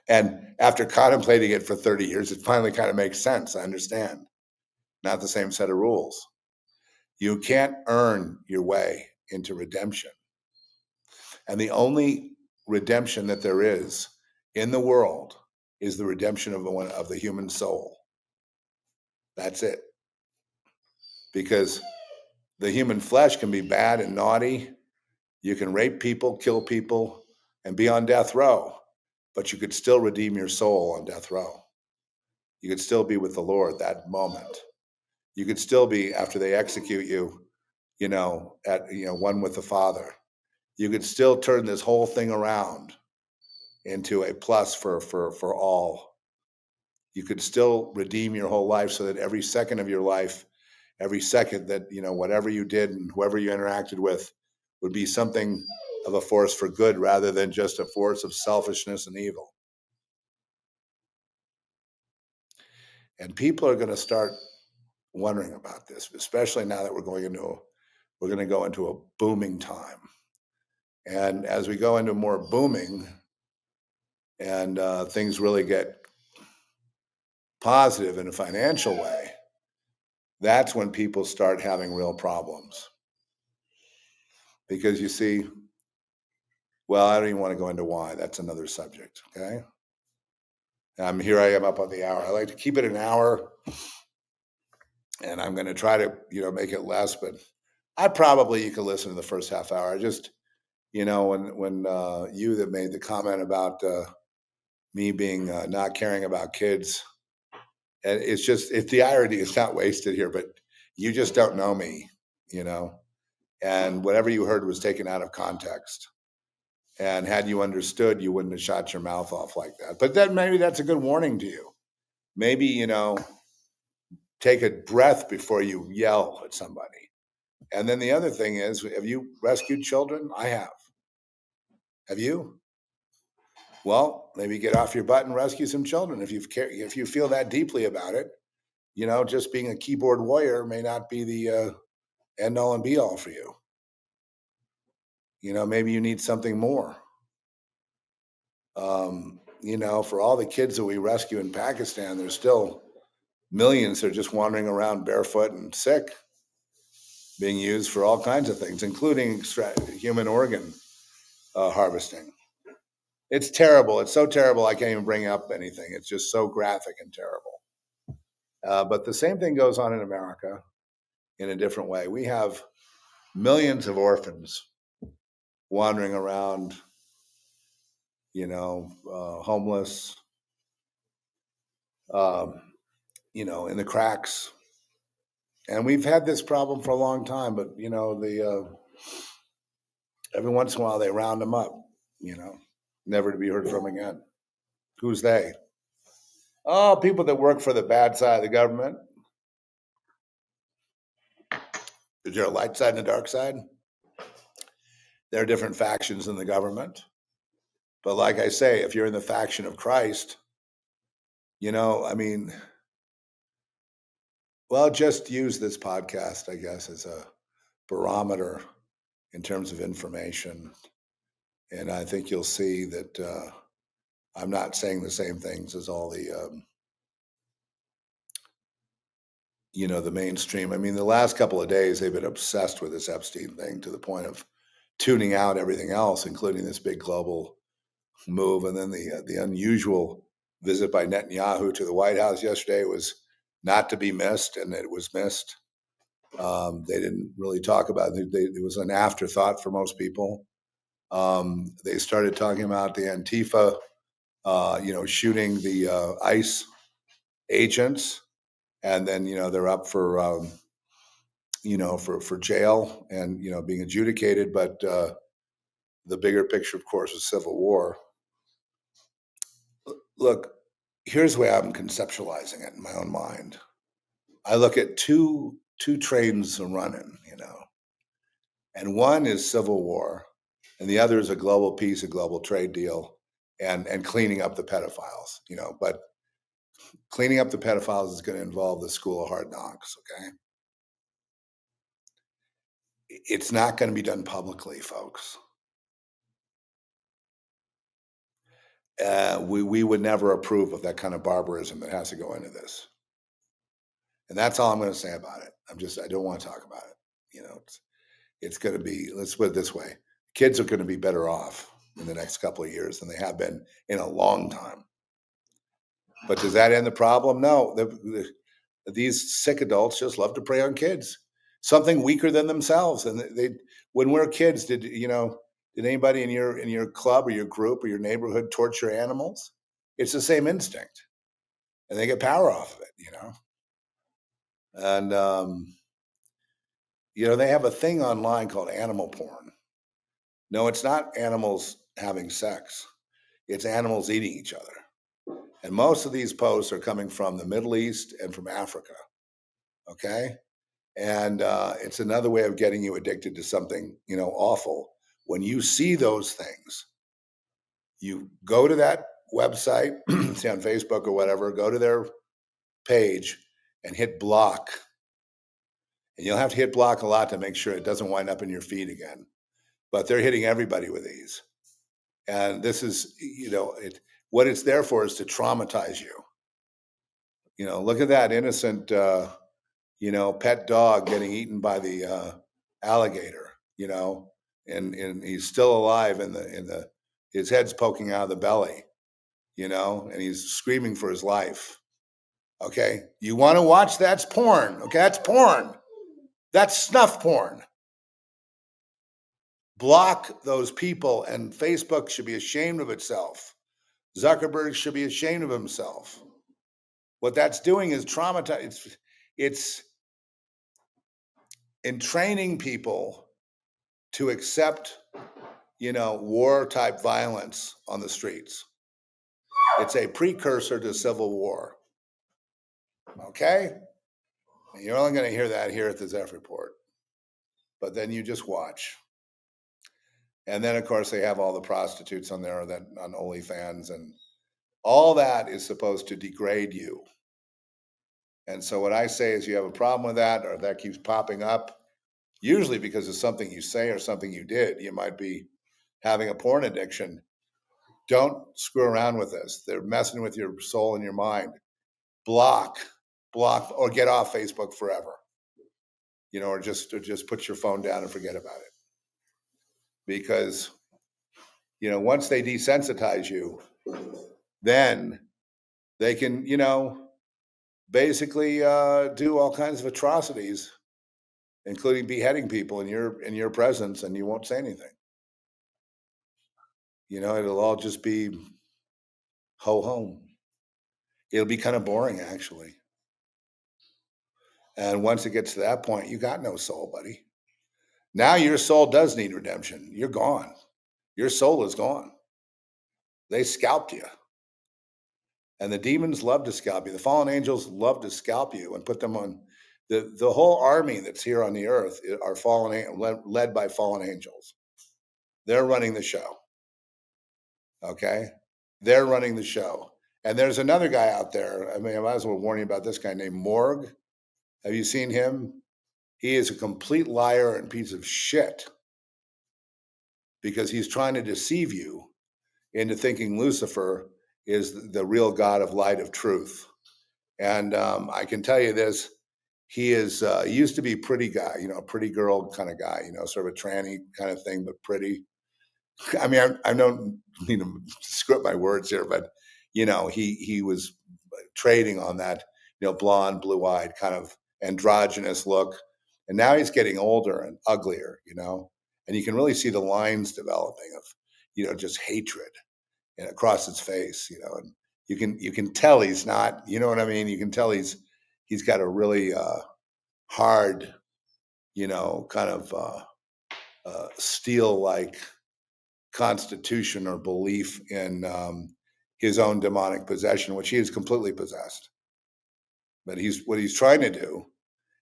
And after contemplating it for 30 years, it finally kind of makes sense. I understand. Not the same set of rules. You can't earn your way into redemption. And the only redemption that there is in the world is the redemption of the human soul. That's it. Because the human flesh can be bad and naughty. You can rape people, kill people, and be on death row. but you could still redeem your soul on death row. You could still be with the Lord that moment. You could still be, after they execute you, at one with the Father. You could still turn this whole thing around into a plus for all. You could still redeem your whole life so that every second of your life, every second that, whatever you did and whoever you interacted with would be something of a force for good rather than just a force of selfishness and evil. And people are going to start wondering about this, especially now that we're going to go into a booming time. And as we go into more booming and things really get positive in a financial way, that's when people start having real problems. Because you see, well, I don't even want to go into why. That's another subject, okay? Here I am up on the hour. I like to keep it an hour, and I'm going to try to, make it less, but you could listen to the first half hour. I just, when you that made the comment about me being not caring about kids, and it's the irony is not wasted here, but you just don't know me, and whatever you heard was taken out of context. And had you understood, you wouldn't have shot your mouth off like that. But then maybe that's a good warning to you. Maybe, take a breath before you yell at somebody. And then the other thing is, have you rescued children? I have. Have you? Well, maybe get off your butt and rescue some children. If you feel that deeply about it, just being a keyboard warrior may not be the end all and be all for you. Maybe you need something more. For all the kids that we rescue in Pakistan, there's still millions that are just wandering around barefoot and sick, being used for all kinds of things, including human organ harvesting. It's terrible. It's so terrible I can't even bring up anything. It's just so graphic and terrible. But the same thing goes on in America in a different way. We have millions of orphans wandering around, homeless, in the cracks. And we've had this problem for a long time, but every once in a while they round them up, never to be heard from again. Who's they? Oh, people that work for the bad side of the government. Is there a light side and a dark side? There are different factions in the government. But like I say, if you're in the faction of Christ, just use this podcast, I guess, as a barometer in terms of information. And I think you'll see that I'm not saying the same things as all the, the mainstream. The last couple of days, they've been obsessed with this Epstein thing to the point of tuning out everything else, including this big global move. And then the unusual visit by Netanyahu to the White House yesterday was not to be missed, and it was missed. They didn't really talk about it. It was an afterthought for most people. They started talking about the Antifa, shooting the ICE agents, and then they're up for for jail and being adjudicated. But the bigger picture, of course, is civil war. Look, here's the way I'm conceptualizing it in my own mind. I look at two trains running, and one is civil war, and the other is a global peace, a global trade deal, and cleaning up the pedophiles, But cleaning up the pedophiles is going to involve the school of hard knocks, okay? It's not going to be done publicly, folks. We would never approve of that kind of barbarism that has to go into this. And that's all I'm going to say about it. I don't want to talk about it. It's going to be, let's put it this way. Kids are going to be better off in the next couple of years than they have been in a long time. But does that end the problem? No. These sick adults just love to prey on kids, something weaker than themselves. And when we're kids, did Did anybody in your club or your group or your neighborhood torture animals? It's the same instinct, and they get power off of it, And they have a thing online called animal porn. No, it's not animals having sex. It's animals eating each other. And most of these posts are coming from the Middle East and from Africa. Okay. And it's another way of getting you addicted to something, awful. When you see those things, you go to that website, say on Facebook or whatever, go to their page and hit block. And you'll have to hit block a lot to make sure it doesn't wind up in your feed again. But they're hitting everybody with these. And this is, what it's there for is to traumatize you. Look at that innocent, pet dog getting eaten by the alligator, and he's still alive his head's poking out of the belly, and he's screaming for his life. Okay. You want to watch? That's porn. Okay. That's porn. That's snuff porn. Block those people, and Facebook should be ashamed of itself. Zuckerberg should be ashamed of himself. What that's doing is traumatize. It's entraining people to accept, war type violence on the streets. It's a precursor to civil war. Okay? And you're only going to hear that here at the Zeph Report. But then you just watch. And then, of course, they have all the prostitutes on there on OnlyFans, and all that is supposed to degrade you. And so what I say is, you have a problem with that, or if that keeps popping up, usually because of something you say or something you did, you might be having a porn addiction. Don't screw around with this. They're messing with your soul and your mind. Block, or get off Facebook forever. Or just put your phone down and forget about it. Because, once they desensitize you, then they can, basically do all kinds of atrocities, including beheading people in your presence, and you won't say anything. It'll all just be ho hum. It'll be kind of boring, actually. And once it gets to that point, you got no soul, buddy. Now your soul does need redemption. You're gone. Your soul is gone. They scalped you. And the demons love to scalp you. The fallen angels love to scalp you and put them on. The whole army that's here on the earth are led by fallen angels. They're running the show. Okay? They're running the show. And there's another guy out there. I might as well warn you about this guy named Morg. Have you seen him? He is a complete liar and piece of shit, because he's trying to deceive you into thinking Lucifer is the real God of light, of truth. And I can tell you this, he used to be a pretty guy, a pretty girl kind of guy, sort of a tranny kind of thing, but pretty. I mean, I don't mean to script my words here, but he was trading on that, blonde, blue-eyed kind of androgynous look, and now he's getting older and uglier, and you can really see the lines developing of, just hatred across his face, and you can tell he's not, you know what I mean? You can tell he's got a really hard, kind of steel-like constitution or belief in his own demonic possession, which he is completely possessed. But what he's trying to do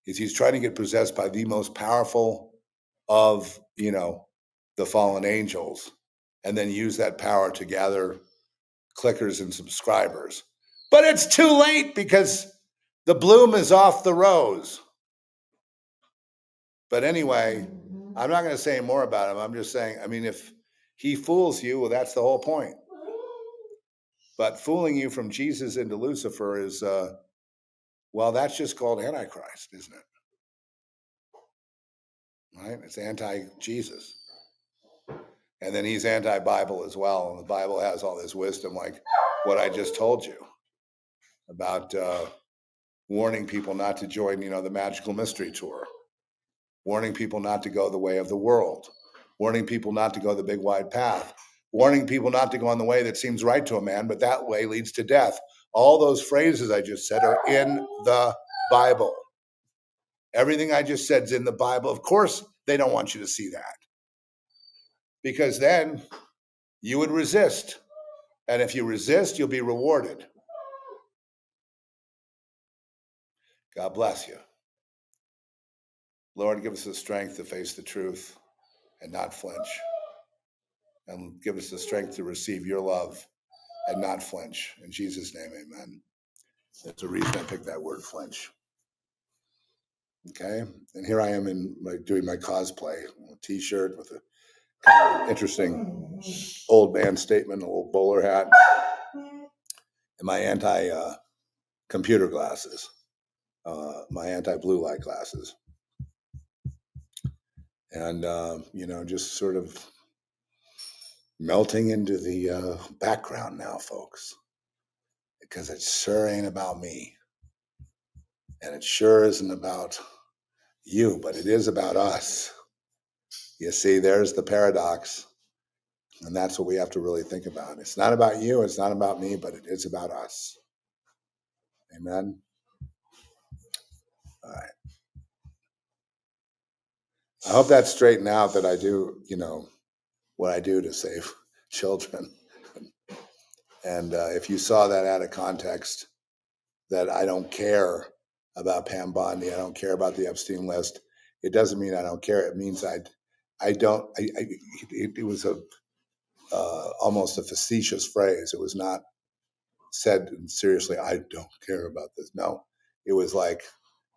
is he's trying to get possessed by the most powerful of, the fallen angels, and then use that power to gather clickers and subscribers. But it's too late, because the bloom is off the rose. But anyway, I'm not going to say more about him. I'm just saying, I mean, if he fools you, well, that's the whole point. But fooling you from Jesus into Lucifer is, that's just called Antichrist, isn't it? Right? It's anti-Jesus. And then he's anti-Bible as well. And the Bible has all this wisdom, like what I just told you about warning people not to join, the Magical Mystery Tour, warning people not to go the way of the world, warning people not to go the big wide path, warning people not to go on the way that seems right to a man, but that way leads to death. All those phrases I just said are in the Bible. Everything I just said is in the Bible. Of course, they don't want you to see that, because then you would resist. And if you resist, you'll be rewarded. God bless you. Lord, give us the strength to face the truth and not flinch. And give us the strength to receive your love and not flinch. In Jesus' name, amen. That's a reason I picked that word, flinch. Okay? And here I am doing my cosplay, a t-shirt with a kind of interesting old man statement, a little bowler hat, and my anti-computer glasses, my anti-blue light glasses. And, just sort of melting into the background now, folks, because it sure ain't about me. And it sure isn't about you, but it is about us. You see, there's the paradox. And that's what we have to really think about. It's not about you, it's not about me, but it is about us. Amen. All right. I hope that's straightened out, that I do, what I do to save children. And if you saw that out of context, that I don't care about Pam Bondi, I don't care about the Epstein list, it doesn't mean I don't care. It means it was almost a facetious phrase. It was not said seriously, I don't care about this. No, it was like,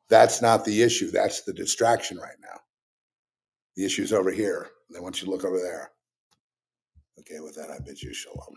that's not the issue. That's the distraction right now. The issue's over here. And I want you to look over there. Okay, with that, I bid you shalom.